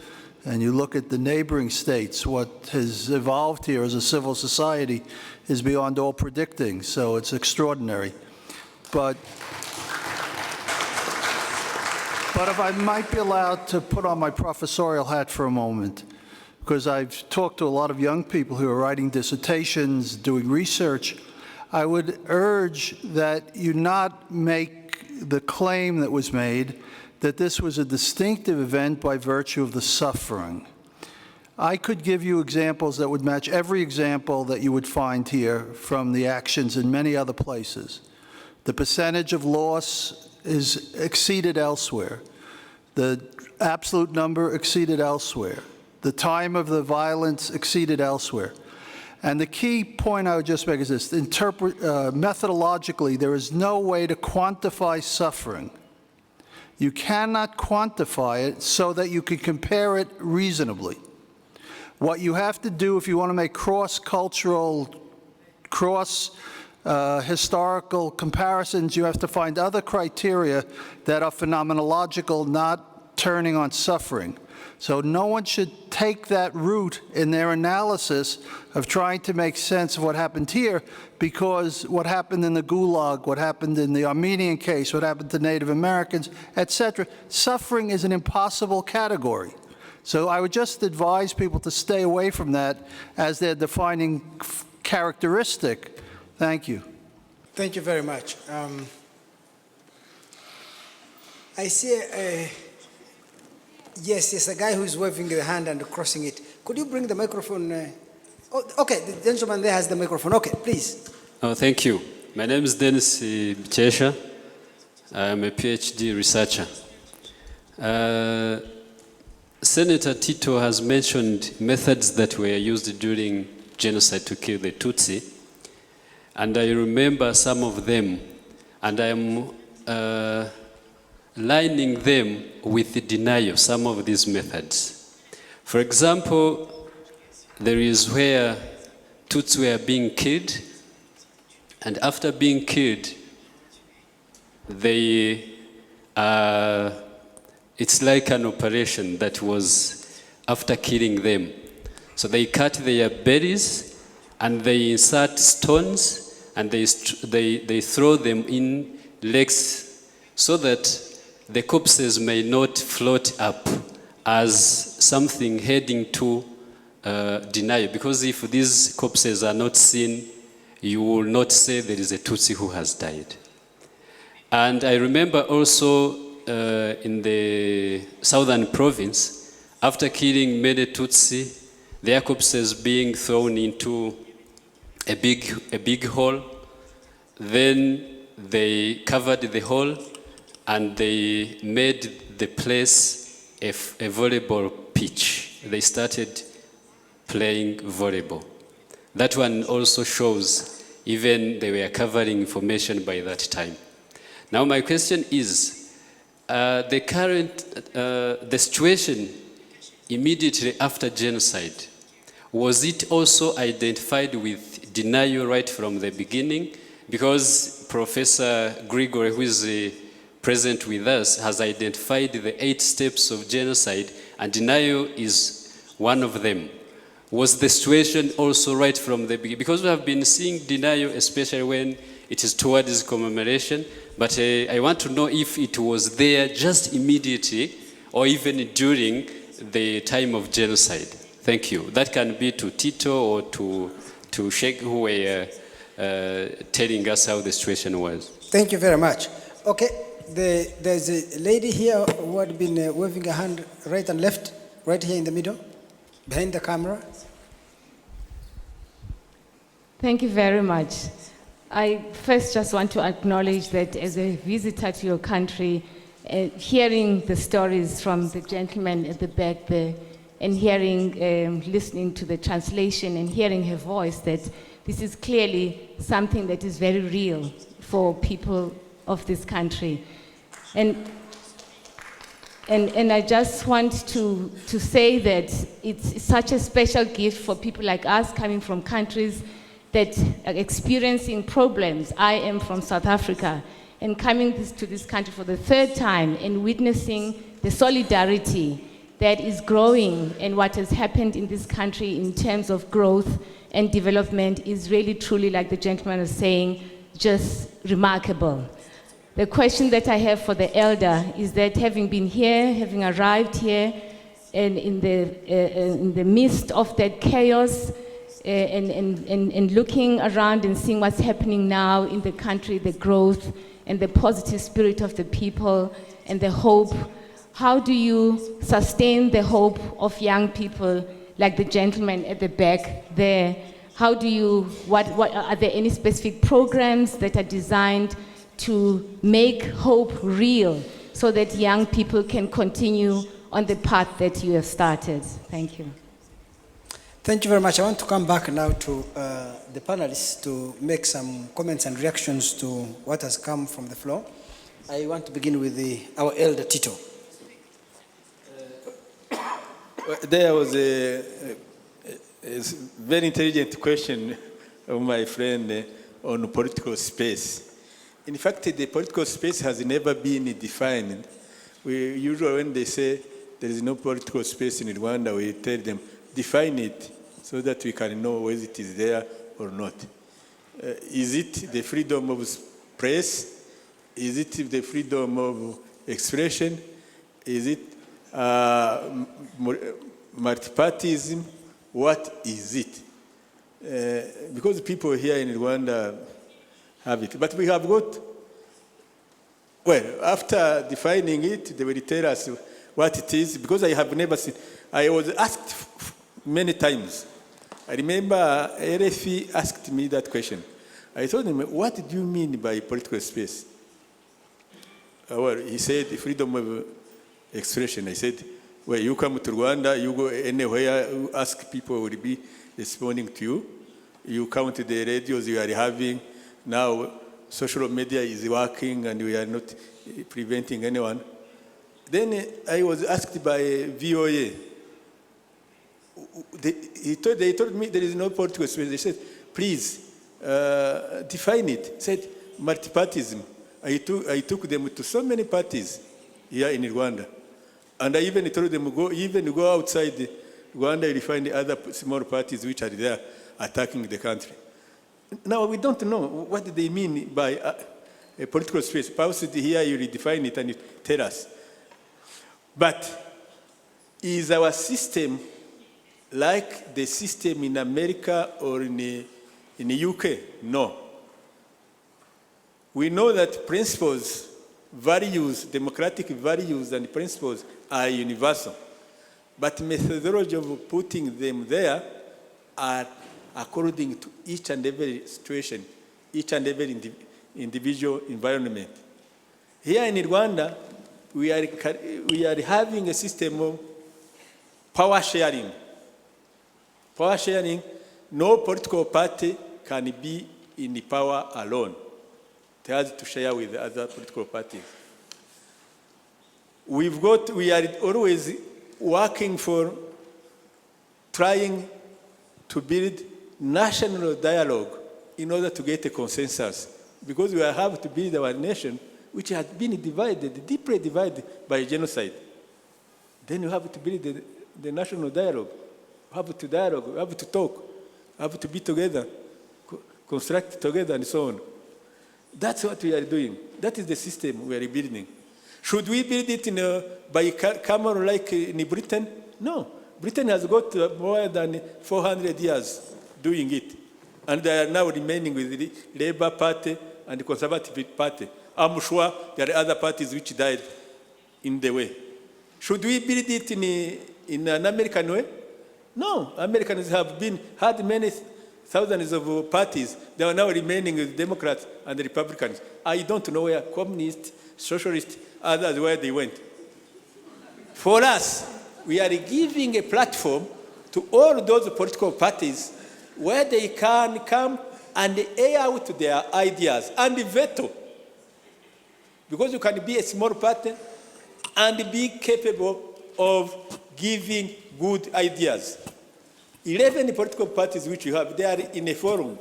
And you look at the neighboring states, what has evolved here as a civil society is beyond all predicting, so it's extraordinary. But But if I might be allowed to put on my professorial hat for a moment, because I've talked to a lot of young people who are writing dissertations, doing research, I would urge that you not make the claim that was made that this was a distinctive event by virtue of the suffering. I could give you examples that would match every example that you would find here from the actions in many other places. The percentage of loss is exceeded elsewhere. The absolute number exceeded elsewhere. The time of the violence exceeded elsewhere. And the key point I would just make is this: methodologically, there is no way to quantify suffering. You cannot quantify it so that you can compare it reasonably. What you have to do if you want to make cross-cultural, historical comparisons, you have to find other criteria that are phenomenological, not turning on suffering. So no one should take that route in their analysis of trying to make sense of what happened here, because what happened in the Gulag, what happened in the Armenian case, what happened to Native Americans, etc., suffering is an impossible category. So I would just advise people to stay away from that as their defining characteristic. Thank you. Thank you very much. I see yes, a guy who's waving the hand and crossing it. Could you bring the microphone? Okay, the gentleman there has the microphone. Okay, please. Oh, thank you. My name is Dennis Bichesha. I'm a PhD researcher. Senator Tito has mentioned methods that were used during genocide to kill the Tutsi, and I remember some of them, and I am lining them with the denial, some of these methods. For example, there is where Tutsi were being killed, and after being killed, they it's like an operation that was after killing them. So they cut their bellies and they insert stones and they throw them in lakes so that the corpses may not float up as something heading to denial. Because if these corpses are not seen, you will not say there is a Tutsi who has died. And I remember also in the southern province, after killing many Tutsi, their corpses being thrown into a big hole. Then they covered the hole and they made the place a volleyball pitch. They started playing volleyball. That one also shows even they were covering information by that time. Now my question is, the situation immediately after genocide, was it also identified with denial right from the beginning? Because Professor Grigore, who is present with us, has identified the 8 steps of genocide, and denial is one of them. Was the situation also right from the beginning? Because we have been seeing denial, especially when it is towards commemoration, but I want to know if it was there just immediately or even during the time of genocide. Thank you. That can be to Tito or to Sheikh, who were telling us how the situation was. Thank you very much. Okay, there's a lady here who had been waving a hand right and left, right here in the middle, behind the camera. Thank you very much. I first just want to acknowledge that as a visitor to your country, hearing the stories from the gentleman at the back there, and listening to the translation and hearing her voice, that this is clearly something that is very real for people of this country. And I just want to say that it's such a special gift for people like us coming from countries that are experiencing problems. I am from South Africa, and coming to this country for the 3rd time and witnessing the solidarity that is growing and what has happened in this country in terms of growth and development is really, truly, like the gentleman was saying, just remarkable. The question that I have for the elder is that having been here, having arrived here, and in the midst of that chaos, and looking around and seeing what's happening now in the country, the growth and the positive spirit of the people and the hope, how do you sustain the hope of young people like the gentleman at the back there? How do you, what are there any specific programs that are designed to make hope real so that young people can continue on the path that you have started? Thank you. Thank you very much. I want to come back now to the panelists to make some comments and reactions to what has come from the floor. I want to begin with our elder Tito. There was a very intelligent question of my friend on political space. In fact, the political space has never been defined. We usually, when they say there is no political space in Rwanda, we tell them, define it so that we can know whether it is there or not. Is it the freedom of press? Is it the freedom of expression? Is it multipartyism? What is it? Because people here in Rwanda have it. But we have got, well, after defining it, they will tell us what it is, because I have never seen. I was asked many times. I remember RFI asked me that question. I told him, what do you mean by political space? Well, he said freedom of expression. I said, well, you come to Rwanda, you go anywhere, you ask people will be responding to you. You come to the radios you are having. Now, social media is working and we are not preventing anyone. Then I was asked by VOA. They told me there is no political space. They said, please, define it. They said, multipartyism. I took them to so many parties here in Rwanda. And I even told them, go outside Rwanda, you'll find other small parties which are there attacking the country. Now, we don't know what they mean by a political space. Perhaps here you redefine it and you tell us. But is our system like the system in America or in the UK? No. We know that principles, values, democratic values and principles are universal. But methodology of putting them there are according to each and every situation, each and every individual environment. Here in Rwanda, we are having a system of power sharing. Power sharing, no political party can be in the power alone. It has to share with other political parties. We are always working for trying to build national dialogue in order to get a consensus. Because we have to build our nation, which has been divided, deeply divided by genocide. Then you have to build the national dialogue. You have to dialogue, you have to talk, you have to be together, construct together and so on. That's what we are doing. That is the system we are building. Should we build it by camel like in Britain? No. Britain has got more than 400 years doing it. And they are now remaining with the Labour Party and the Conservative Party. I'm sure there are other parties which died in the way. Should we build it in an American way? No. Americans have had many thousands of parties. They are now remaining with Democrats and Republicans. I don't know where communists, socialists, others, where they went. For us, we are giving a platform to all those political parties where they can come and air out their ideas and veto. Because you can be a small party and be capable of giving good ideas. 11 political parties which you have, they are in a forum.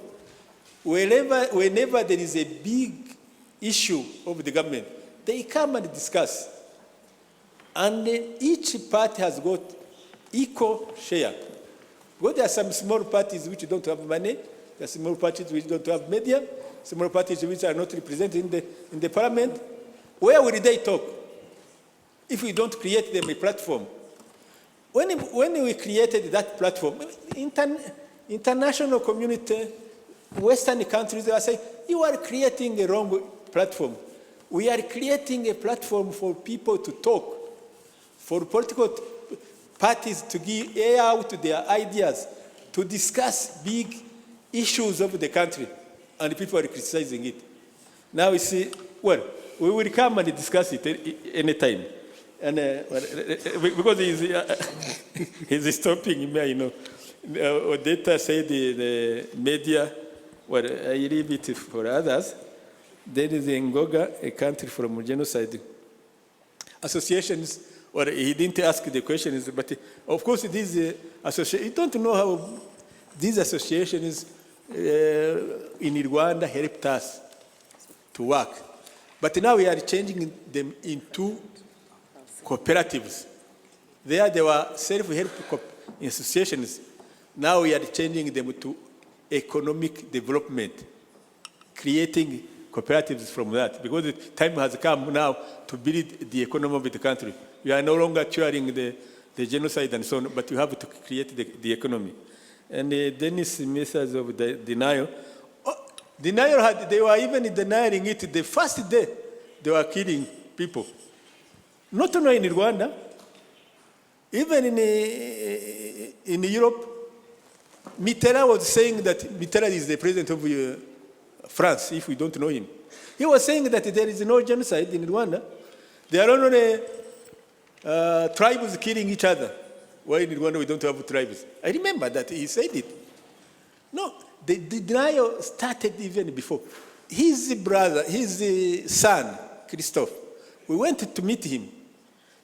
Whenever there is a big issue of the government, they come and discuss. And each party has got equal share. Because there are some small parties which don't have money, there are small parties which don't have media, small parties which are not represented in the parliament. Where will they talk if we don't create them a platform? When we created that platform, international community, Western countries, they are saying, you are creating a wrong platform. We are creating a platform for people to talk, for political parties to give air out their ideas, to discuss big issues of the country, and people are criticizing it. Now we see, well, we will come and discuss it anytime. And because he's stopping me, you know. Odetta said the media, well, I leave it for others. There is Ngoga, a country from genocide. Associations, or he didn't ask the questions, but of course these associations, you don't know how these associations in Rwanda helped us to work. But now we are changing them into cooperatives. There they were self-help associations. Now we are changing them to economic development, creating cooperatives from that, because the time has come now to build the economy of the country. We are no longer cheering the genocide and so on, but we have to create the economy. And Dennis' methods of the denial. Denial they were even denying it the first day they were killing people. Not only in Rwanda, even in Europe, Mitterrand was saying that Mitterrand is the president of France, if we don't know him. He was saying that there is no genocide in Rwanda. There are only tribes killing each other. Why in Rwanda we don't have tribes? I remember that he said it. No, the denial started even before. His brother, his son, Christophe, we went to meet him.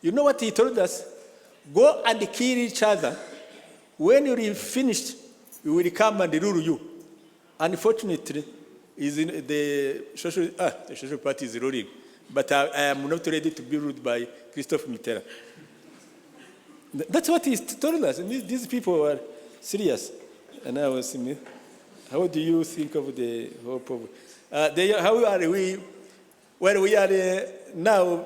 You know what he told us? Go and kill each other. When you're finished, we will come and rule you. Unfortunately, the social party is ruling. But I am not ready to be ruled by Christophe Mitterrand. That's what he told us. And these people are serious. And I was saying, how do you think of the hope of... how are we... Well, we are now...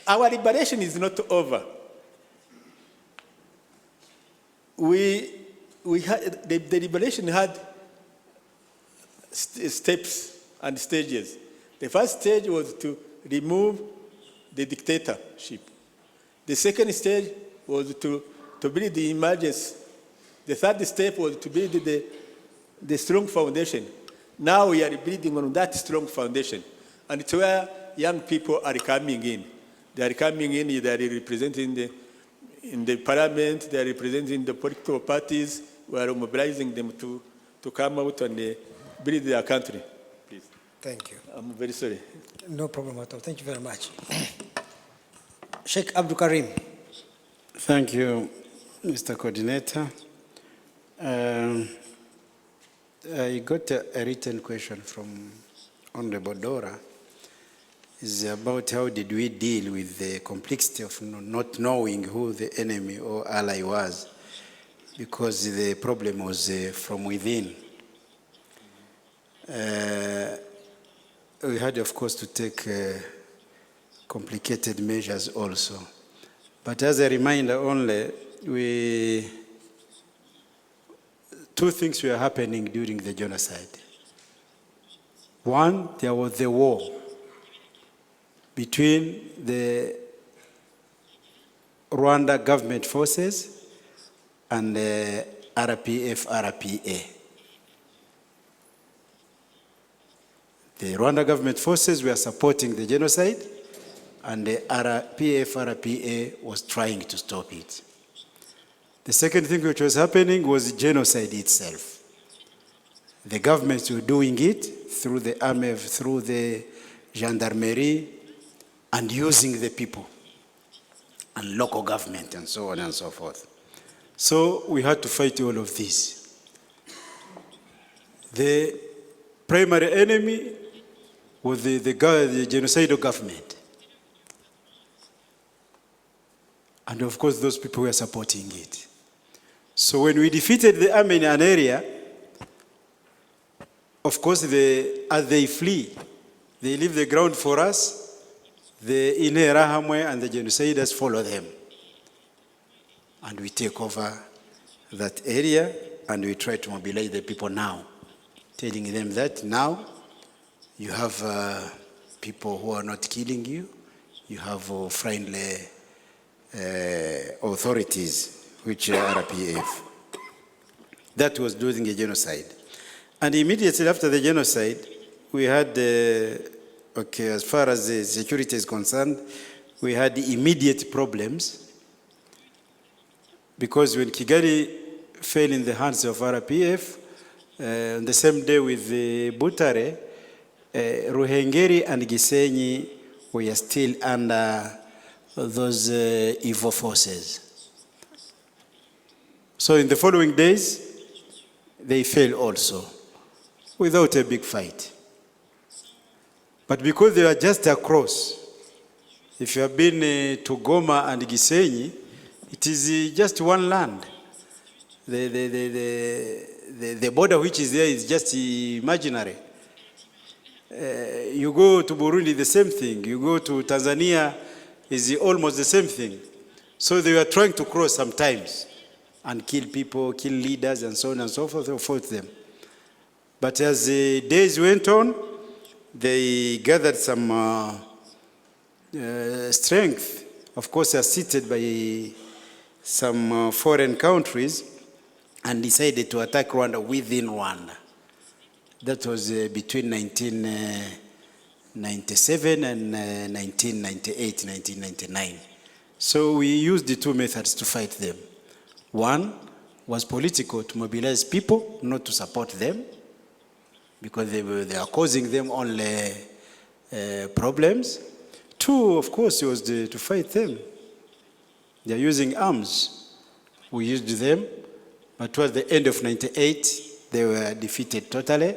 Our liberation is not over. We had, the liberation had steps and stages. The first stage was to remove the dictatorship. The second stage was to build the emergency. The third step was to build the strong foundation. Now we are building on that strong foundation. And it's where young people are coming in. They are coming in, they are representing in the parliament, they are representing the political parties. We are mobilizing them to come out and build their country. Please. Thank you. I'm very sorry. No problem at all. Thank you very much. Sheikh Abdul Karim. Thank you, Mr. Coordinator. I got a written question from Honorable Dora. It's about how did we deal with the complexity of not knowing who the enemy or ally was, because the problem was from within. We had, of course, to take complicated measures also. But as a reminder only, two things were happening during the genocide. One, there was the war between the Rwanda government forces and the RPA. The Rwanda government forces were supporting the genocide, and the RPA was trying to stop it. The second thing which was happening was genocide itself. The governments were doing it through the army, through the gendarmerie, and using the people, and local government, and so on and so forth. So we had to fight all of this. The primary enemy was the genocidal government. And of course, those people were supporting it. So when we defeated the army in an area, of course, as they flee, they leave the ground for us, the Interahamwe and the genociders follow them. And we take over that area and we try to mobilize the people now, telling them that now you have people who are not killing you, you have friendly authorities, which are RPF. That was during the genocide. And immediately after the genocide, we had, okay, as far as the security is concerned, we had immediate problems because when Kigali fell in the hands of RPF, on the same day with Butare, Ruhengeri and Gisenyi were still under those evil forces. So in the following days, they fell also, without a big fight. But because they were just across, if you have been to Goma and Gisenyi, it is just one land. The border which is there is just imaginary. You go to Burundi, the same thing. You go to Tanzania, is almost the same thing. So they were trying to cross sometimes and kill people, kill leaders, and so on and so forth, fought them. But as the days went on, they gathered some strength, of course assisted by some foreign countries, and decided to attack Rwanda within Rwanda. That was between 1997 and 1998, 1999. So we used the two methods to fight them. One was political, to mobilize people, not to support them, because they are causing them only problems. Two, of course, was to fight them. They are using arms. We used them, but towards the end of 98, they were defeated totally,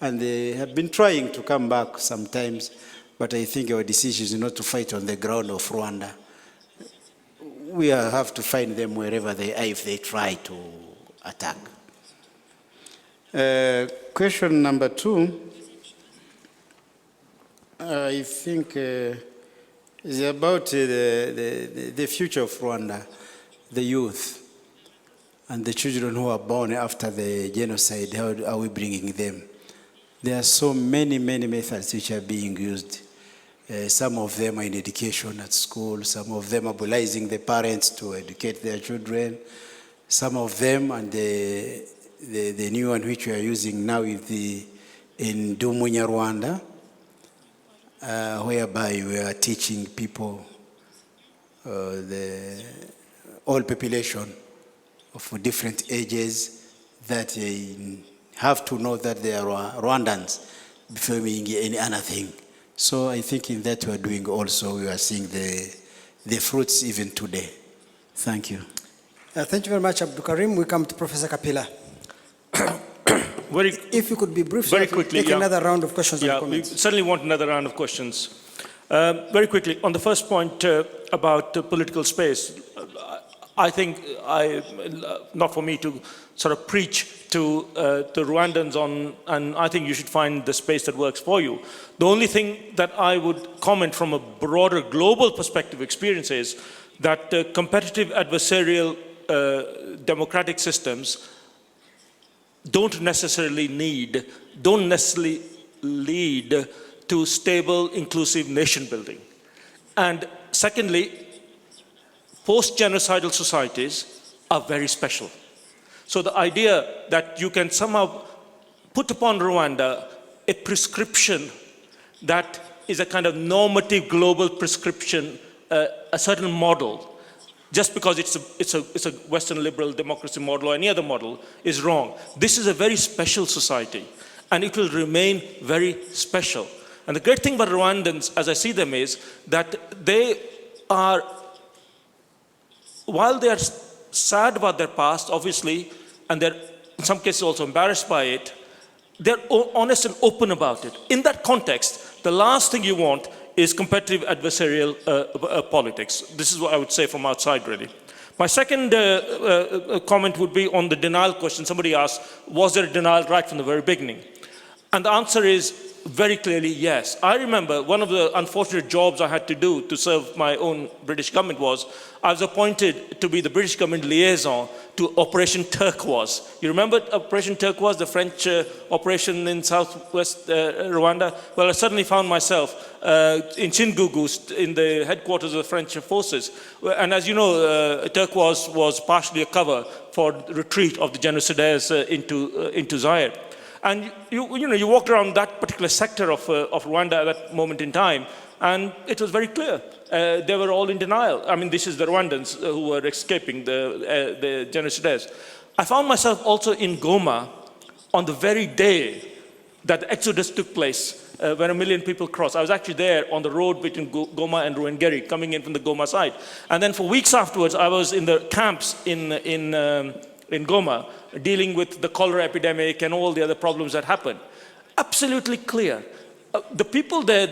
and they have been trying to come back sometimes, but I think our decision is not to fight on the ground of Rwanda. We have to find them wherever they are if they try to attack. Question number 2, I think is about the future of Rwanda, the youth, and the children who are born after the genocide. How are we bringing them? There are so many methods which are being used. Some of them are in education at school. Some of them are mobilizing the parents to educate their children. Some of them, and the new one which we are using now is in Dumunya, Rwanda, whereby we are teaching people, the all population of different ages, that they have to know that they are Rwandans before doing any other thing. So I think in that we are doing also, we are seeing the fruits even today. Thank you. Thank you very much, Abdul Karim. We come to Professor Kapila. If you could be brief, very so quickly, take another round of questions and comments. We certainly want another round of questions. Very quickly, on the first point about political space, I think not for me to sort of preach to the Rwandans and I think you should find the space that works for you. The only thing that I would comment from a broader global perspective experience is that competitive adversarial democratic systems don't necessarily lead to stable, inclusive nation building. And secondly, post-genocidal societies are very special. So the idea that you can somehow put upon Rwanda a prescription that is a kind of normative global prescription, a certain model, just because it's a Western liberal democracy model or any other model, is wrong. This is a very special society, and it will remain very special. And the great thing about Rwandans, as I see them, is that they are, while they are sad about their past, obviously, and they're in some cases also embarrassed by it, they're honest and open about it. In that context, the last thing you want is competitive adversarial politics. This is what I would say from outside, really. My second comment would be on the denial question. Somebody asked, was there a denial right from the very beginning? And the answer is very clearly yes. I remember one of the unfortunate jobs I had to do to serve my own British government was I was appointed to be the British government liaison to Operation Turquoise. You remember Operation Turquoise, the French operation in southwest Rwanda? Well, I suddenly found myself in Chingugu, in the headquarters of the French forces. And as you know, Turquoise was partially a cover for the retreat of the genocidaires into Zaire. And you walked around that particular sector of Rwanda at that moment in time, and it was very clear. They were all in denial. I mean, this is the Rwandans who were escaping the genocidaires. I found myself also in Goma on the very day that the exodus took place, when 1 million people crossed. I was actually there on the road between Goma and Ruwenzori, coming in from the Goma side. And then for weeks afterwards, I was in the camps in Goma, dealing with the cholera epidemic and all the other problems that happened. Absolutely clear. The people there,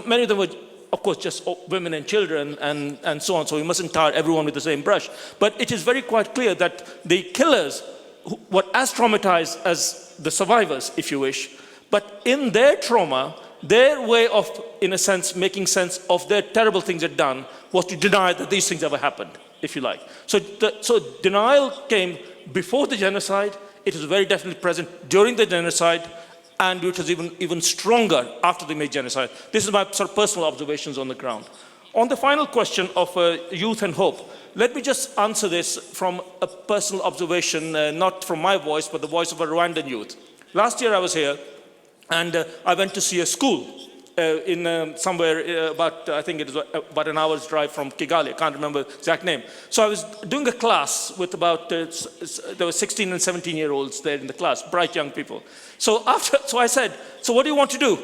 many of them were, of course, just women and children and so on, so we mustn't tar everyone with the same brush. But it is very quite clear that the killers were as traumatized as the survivors, if you wish, but in their trauma, their way of, in a sense, making sense of their terrible things they'd done was to deny that these things ever happened, if you like. So denial came before the genocide, it was very definitely present during the genocide, and it was even stronger after they made genocide. This is my sort of personal observations on the ground. On the final question of youth and hope, let me just answer this from a personal observation, not from my voice, but the voice of a Rwandan youth. Last year I was here, and I went to see a school in somewhere about, I think it was about an hour's drive from Kigali. I can't remember the exact name. So I was doing a class with about, there were 16 and 17-year-olds there in the class, bright young people. So I said, so what do you want to do?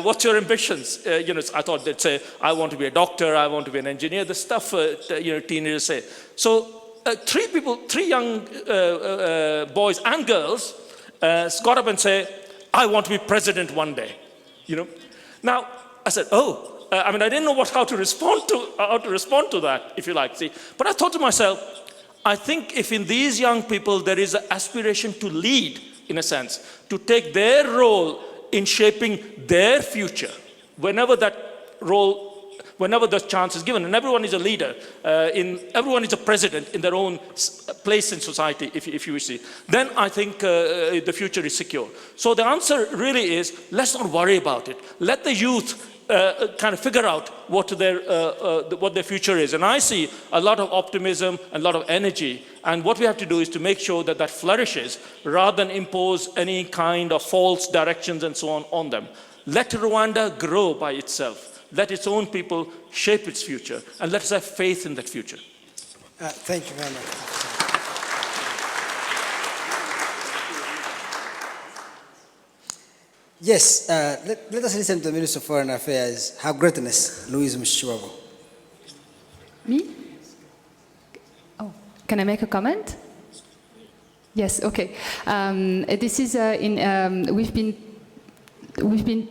What's your ambitions? I thought they'd say, I want to be a doctor, I want to be an engineer, the stuff teenagers say. So three young boys and girls got up and say, I want to be president one day. Now, I said, I didn't know how to respond to that, if you like, see. But I thought to myself, I think if in these young people there is an aspiration to lead, in a sense, to take their role in shaping their future, whenever the chance is given, and everyone is a leader, everyone is a president in their own place in society, if you see, then I think the future is secure. So the answer really is, let's not worry about it. Let the youth kind of figure out what their future is. And I see a lot of optimism and a lot of energy. And what we have to do is to make sure that flourishes rather than impose any kind of false directions and so on them. Let Rwanda grow by itself. Let its own people shape its future. And let us have faith in that future. Thank you very much. Yes, let us listen to the Minister of Foreign Affairs, Her Greatness, Louise Mushikiwabo. Me? Oh, can I make a comment? Yes, okay. This is we've been talking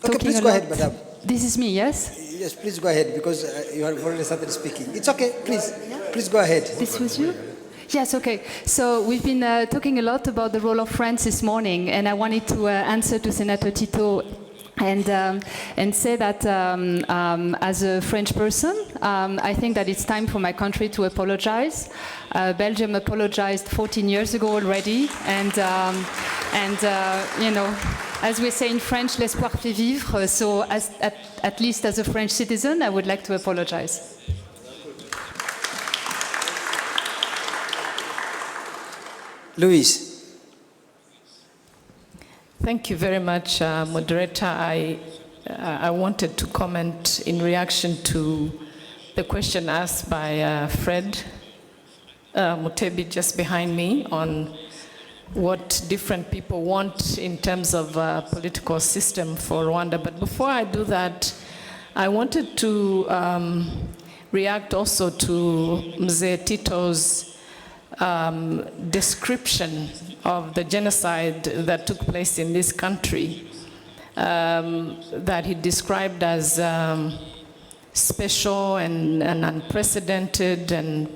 okay, please go ahead, madam. This is me, yes? Yes, please go ahead, because you have already started speaking. It's okay, please go ahead. This was you? Yes, okay. So we've been talking a lot about the role of France this morning, and I wanted to answer to Senator Tito and say that as a French person, I think that it's time for my country to apologize. Belgium apologized 14 years ago already, and as we say in French, l'espoir fait vivre. So at least as a French citizen, I would like to apologize. Louise. Thank you very much, moderator. I wanted to comment in reaction to the question asked by Fred Mutebi just behind me on what different people want in terms of political system for Rwanda. But before I do that, I wanted to react also to Mzee Tito's description of the genocide that took place in this country, that he described as special and unprecedented, and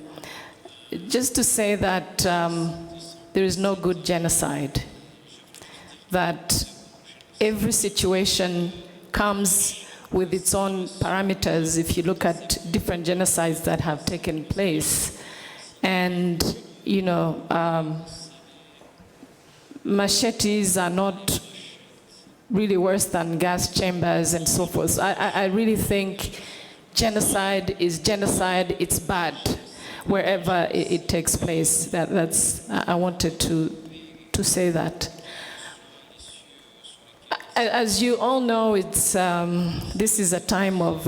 just to say that there is no good genocide, that every situation comes with its own parameters if you look at different genocides that have taken place. And, you know, machetes are not really worse than gas chambers and so forth. I really think genocide is genocide, it's bad wherever it takes place. I wanted to say that. As you all know, this is a time of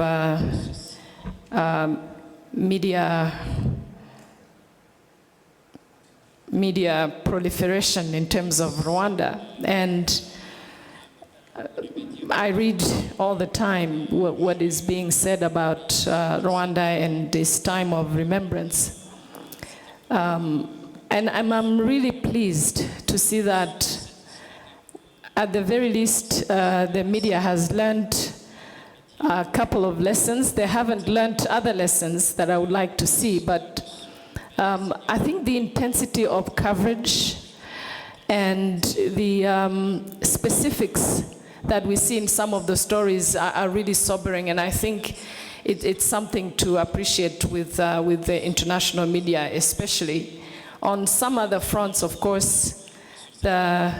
media proliferation in terms of Rwanda. And I read all the time what is being said about Rwanda and this time of remembrance. And I'm really pleased to see that at the very least, the media has learned a couple of lessons. They haven't learned other lessons that I would like to see, but I think the intensity of coverage and the specifics that we see in some of the stories are really sobering, and I think it's something to appreciate with the international media, especially. On some other fronts, of course, the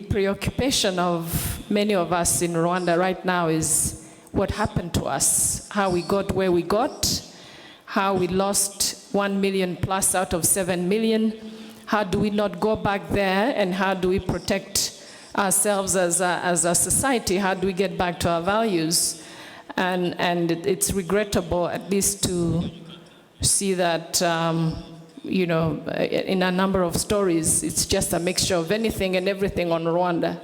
preoccupation of many of us in Rwanda right now is what happened to us, how we got where we got, how we lost 1 million plus out of 7 million. How do we not go back there, and how do we protect ourselves as a society? How do we get back to our values? And it's regrettable, at least, to see that you know, in a number of stories, it's just a mixture of anything and everything on Rwanda.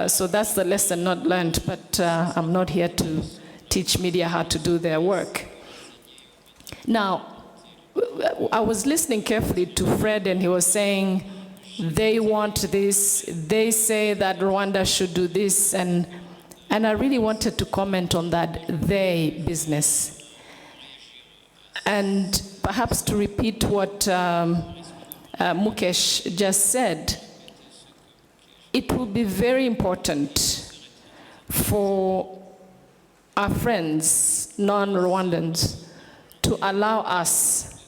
So that's the lesson not learned, but I'm not here to teach media how to do their work. Now, I was listening carefully to Fred, and he was saying, they want this, they say that Rwanda should do this, and I really wanted to comment on that they business. And perhaps to repeat what Mukesh just said, it will be very important for our friends, non-Rwandans, to allow us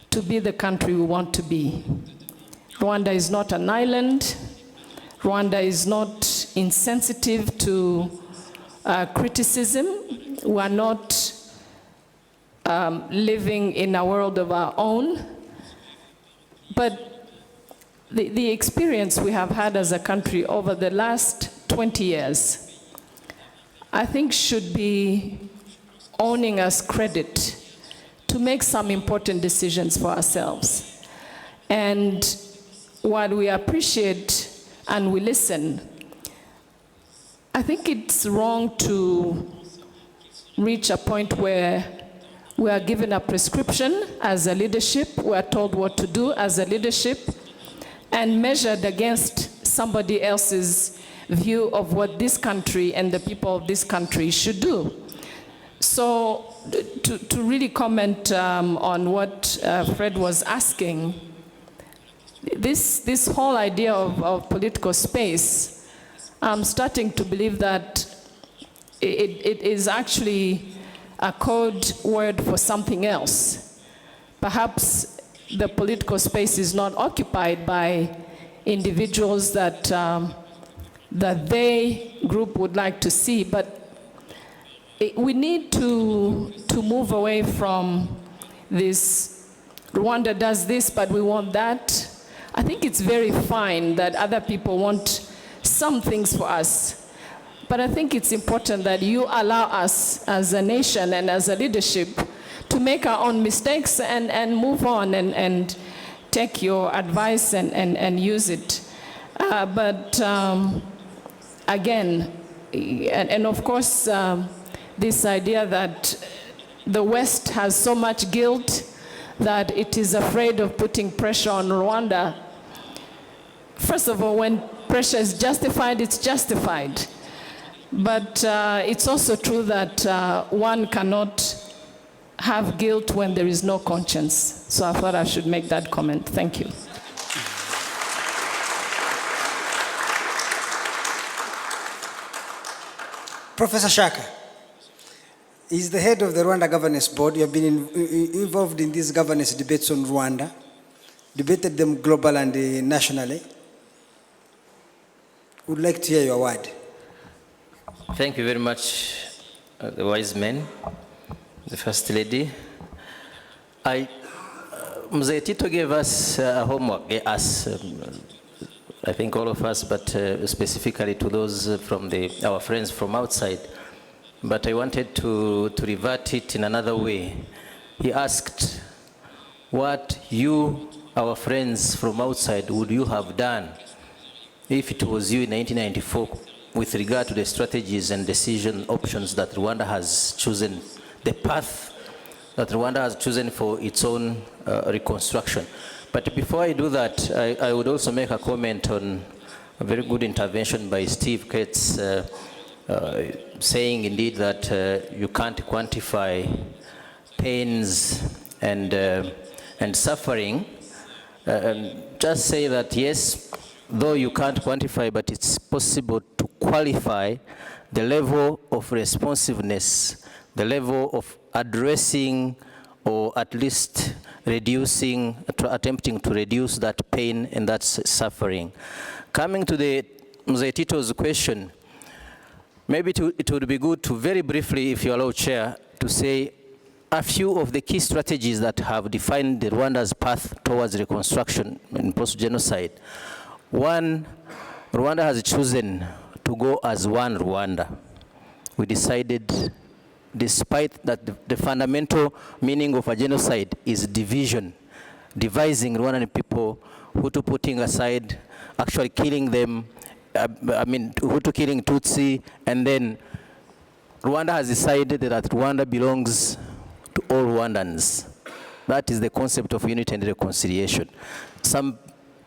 to be the country we want to be. Rwanda is not an island. Rwanda is not insensitive to criticism. We are not living in a world of our own. But the experience we have had as a country over the last 20 years, I think should be owning us credit to make some important decisions for ourselves. And while we appreciate and we listen, I think it's wrong to reach a point where we are given a prescription as a leadership, we are told what to do as a leadership, and measured against somebody else's view of what this country and the people of this country should do. So to really comment on what Fred was asking, this whole idea of political space, I'm starting to believe that it is actually a code word for something else. Perhaps the political space is not occupied by individuals that they group would like to see, but we need to move away from this, Rwanda does this, but we want that. I think it's very fine that other people want some things for us. But I think it's important that you allow us as a nation and as a leadership to make our own mistakes and move on and take your advice and use it. But again, and of course, this idea that the West has so much guilt that it is afraid of putting pressure on Rwanda. First of all, when pressure is justified, it's justified. But it's also true that one cannot have guilt when there is no conscience. So I thought I should make that comment. Thank you. Professor Shaka is the head of the Rwanda Governance Board. You have been involved in these governance debates on Rwanda, debated them global and nationally. Would like to hear your word. Thank you very much, the wise men, the First Lady. Mzee Tito gave us homework, I think all of us, but specifically to those from our friends from outside. But I wanted to revert it in another way. He asked, what you, our friends from outside, would you have done if it was you in 1994 with regard to the strategies and decision options that Rwanda has chosen, the path that Rwanda has chosen for its own reconstruction. But before I do that, I would also make a comment on a very good intervention by Steve Katz, saying indeed that you can't quantify pains and suffering. Just say that yes, though you can't quantify, but it's possible to qualify the level of responsiveness, the level of addressing or at least reducing, attempting to reduce that pain and that suffering. Coming to the Mzee Tito's question, maybe it would be good to very briefly, if you allow, Chair, to say a few of the key strategies that have defined Rwanda's path towards reconstruction and post-genocide. One, Rwanda has chosen to go as one Rwanda. We decided, despite that the fundamental meaning of a genocide is division, dividing Rwandan people, Hutu putting aside, actually killing them, Hutu killing Tutsi, and then Rwanda has decided that Rwanda belongs to all Rwandans. That is the concept of unity and reconciliation. Some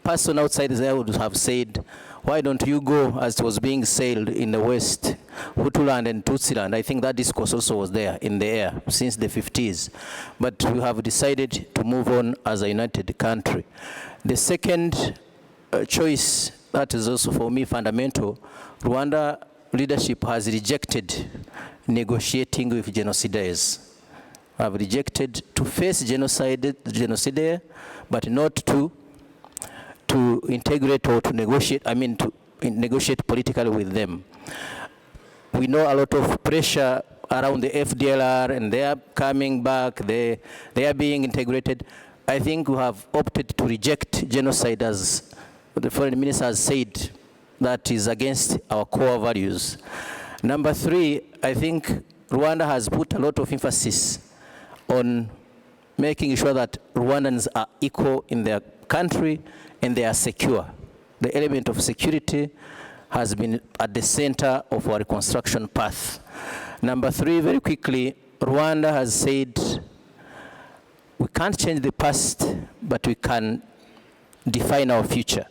person outside there would have said, why don't you go as it was being sailed in the West, Hutuland and Tutsiland? I think that discourse also was there in the air since the 50s. But we have decided to move on as a united country. The second choice that is also for me fundamental, Rwanda leadership has rejected negotiating with genocidaires. Have rejected to face genocide, but not to integrate or to negotiate, to negotiate politically with them. We know a lot of pressure around the FDLR, and they are coming back, they are being integrated. I think we have opted to reject genocide, as the foreign minister has said, that is against our core values. Number three, I think Rwanda has put a lot of emphasis on making sure that Rwandans are equal in their country and they are secure. The element of security has been at the center of our reconstruction path. Number three, very quickly, Rwanda has said we can't change the past, but we can define our future.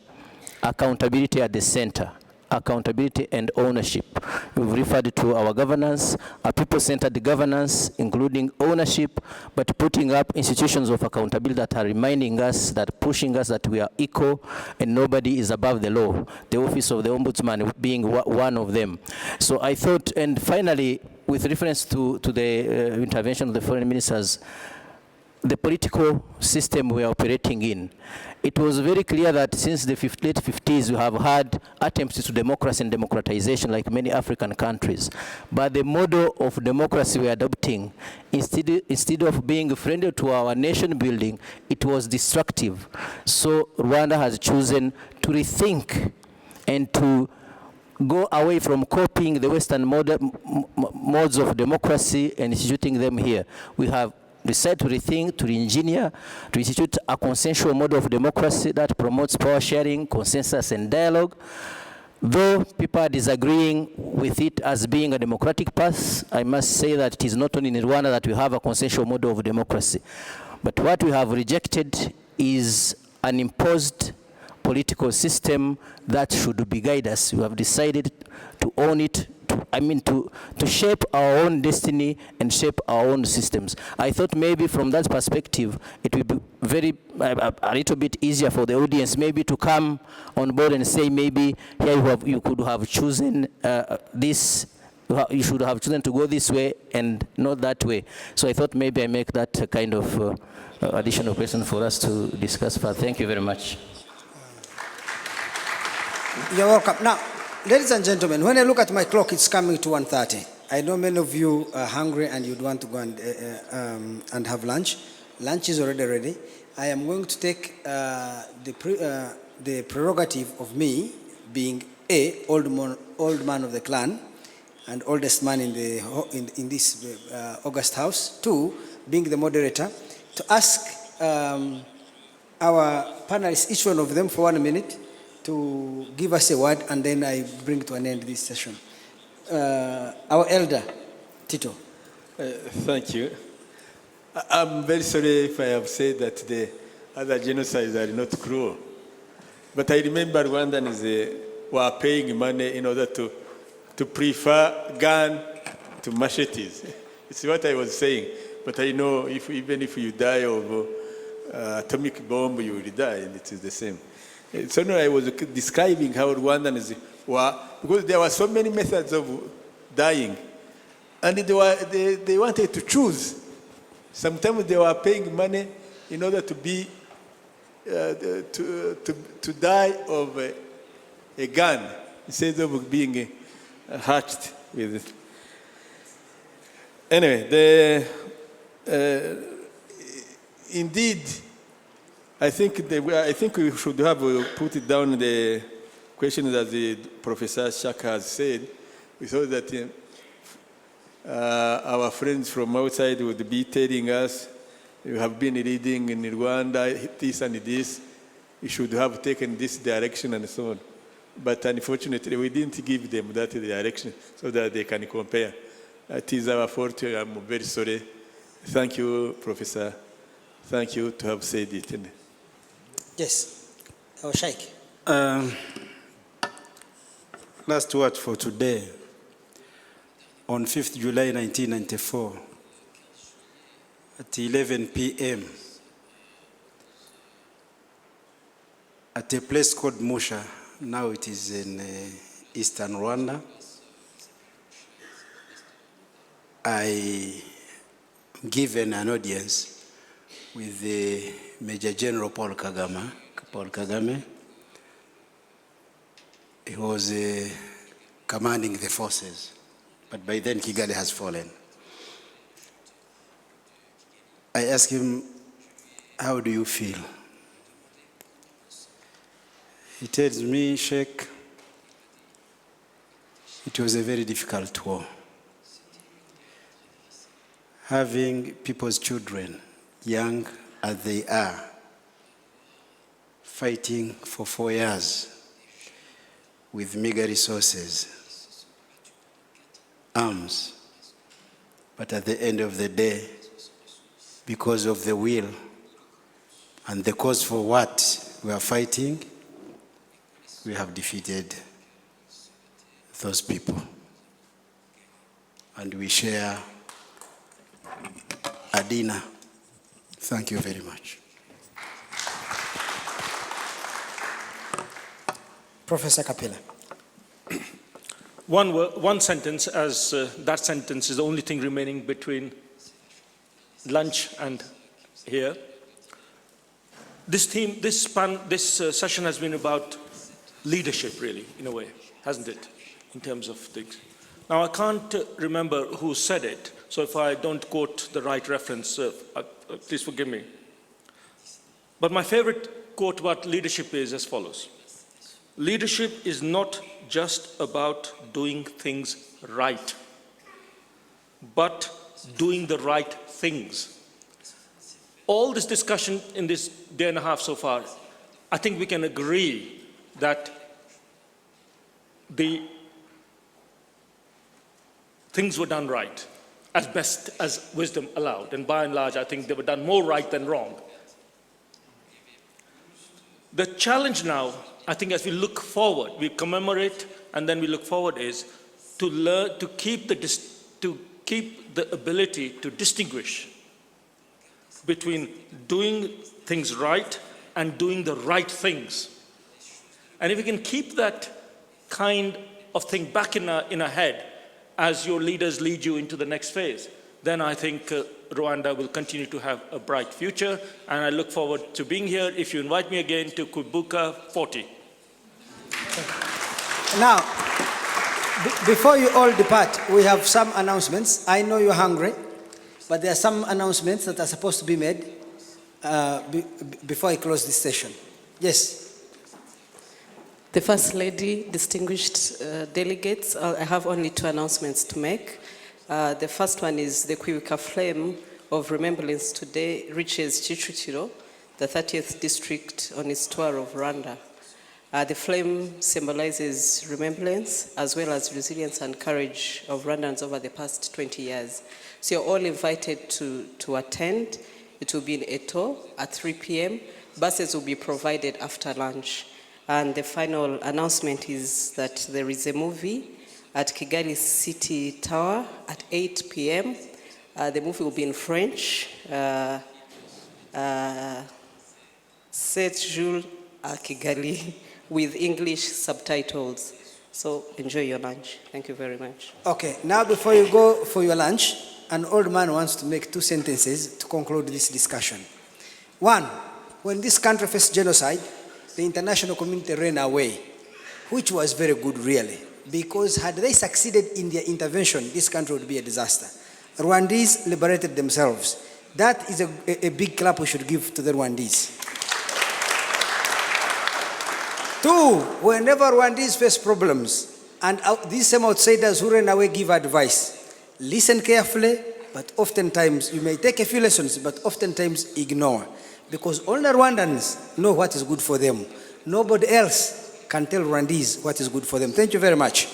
Accountability at the center. Accountability and ownership. We've referred to our governance, a people-centered governance, including ownership, but putting up institutions of accountability that are reminding us, that pushing us that we are equal and nobody is above the law. The office of the Ombudsman being one of them. So I thought, and finally, with reference to the intervention of the foreign ministers, the political system we are operating in, it was very clear that since the late 50s, we have had attempts to democracy and democratization like many African countries. But the model of democracy we are adopting, instead of being friendly to our nation building, it was destructive. So Rwanda has chosen to rethink and to go away from copying the Western modes of democracy and instituting them here. We have decided to rethink, to re-engineer, to institute a consensual model of democracy that promotes power sharing, consensus, and dialogue. Though people are disagreeing with it as being a democratic path, I must say that it is not only in Rwanda that we have a consensual model of democracy. But what we have rejected is an imposed political system that should be guide us. We have decided to own it, to shape our own destiny and shape our own systems. I thought maybe from that perspective, it would be a little bit easier for the audience maybe to come on board and say maybe here you could have chosen this you should have chosen to go this way and not that way. So I thought maybe I make that kind of additional question for us to discuss further. Thank you very much. You're welcome. Now, ladies and gentlemen, when I look at my clock, it's coming to 1:30. I know many of you are hungry and you'd want to go and have lunch. Lunch is already ready. I am going to take the prerogative of me being old man of the clan and oldest man in this August House. 2, being the moderator, to ask our panelists, each one of them for 1 minute, to give us a word, and then I bring to an end this session. Our elder, Tito. Thank you. I'm very sorry if I have said that the other genocides are not cruel. But I remember Rwandans were paying money in order to prefer gun to machetes. It's what I was saying. But I know even if you die of atomic bomb, you will die, and it is the same. So now I was describing how Rwandans were, because there were so many methods of dying, and they wanted to choose. Sometimes they were paying money in order to be to die of a gun instead of being hatched with it. Anyway, indeed, I think we should have put it down the question that the Professor Shaka has said. We thought that our friends from outside would be telling us, you have been reading in Rwanda, this and this, you should have taken this direction and so on. But unfortunately, we didn't give them that direction so that they can compare. It is our fault. I'm very sorry. Thank you, Professor. Thank you to have said it. Yes, our Sheikh. Last word for today. On 5th July 1994, at 11 p.m., at a place called Musha, now it is in eastern Rwanda, I given an audience with the Major General Paul Kagame. He was commanding the forces, but by then Kigali has fallen. I asked him, how do you feel? He tells me, Sheikh, it was a very difficult war. Having people's children, young as they are, fighting for 4 years with meager resources, arms, but at the end of the day, because of the will and the cause for what we are fighting, we have defeated those people. And we share a dinner. Thank you very much. Professor Kapila. One sentence, as that sentence is the only thing remaining between lunch and here. This session has been about leadership, really, in a way, hasn't it, in terms of things. Now, I can't remember who said it, so if I don't quote the right reference, please forgive me. But my favorite quote about leadership is as follows. Leadership is not just about doing things right, but doing the right things. All this discussion in this day and a half so far, I think we can agree that the things were done right, as best as wisdom allowed. And by and large, I think they were done more right than wrong. The challenge now, I think as we look forward, we commemorate and then we look forward, is to learn to keep the ability to distinguish between doing things right and doing the right things. And if we can keep that kind of thing back in our head, as your leaders lead you into the next phase, then I think Rwanda will continue to have a bright future, and I look forward to being here if you invite me again to Kubuka 40. Now, before you all depart, we have some announcements. I know you're hungry, but there are some announcements that are supposed to be made before I close this session. Yes. The First Lady, distinguished delegates, I have only 2 announcements to make. The first one is the Kwibuka Flame of Remembrance today reaches Chichutiro, the 30th district, on its tour of Rwanda. The flame symbolizes remembrance as well as resilience and courage of Rwandans over the past 20 years. So you're all invited to attend. It will be in Eto at 3 p.m. Buses will be provided after lunch. And the final announcement is that there is a movie at Kigali City Tower at 8 p.m. The movie will be in French. Sept jours à Kigali, with English subtitles. So enjoy your lunch. Thank you very much. Okay, now before you go for your lunch, an old man wants to make 2 sentences to conclude this discussion. 1, when this country faced genocide, the international community ran away, which was very good really, because had they succeeded in their intervention, this country would be a disaster. Rwandese liberated themselves. That is a big clap we should give to the Rwandese. 2, whenever Rwandese face problems, and these same outsiders who ran away give advice, listen carefully, but oftentimes you may take a few lessons, but oftentimes ignore. Because only Rwandans know what is good for them. Nobody else can tell Rwandese what is good for them. Thank you very much.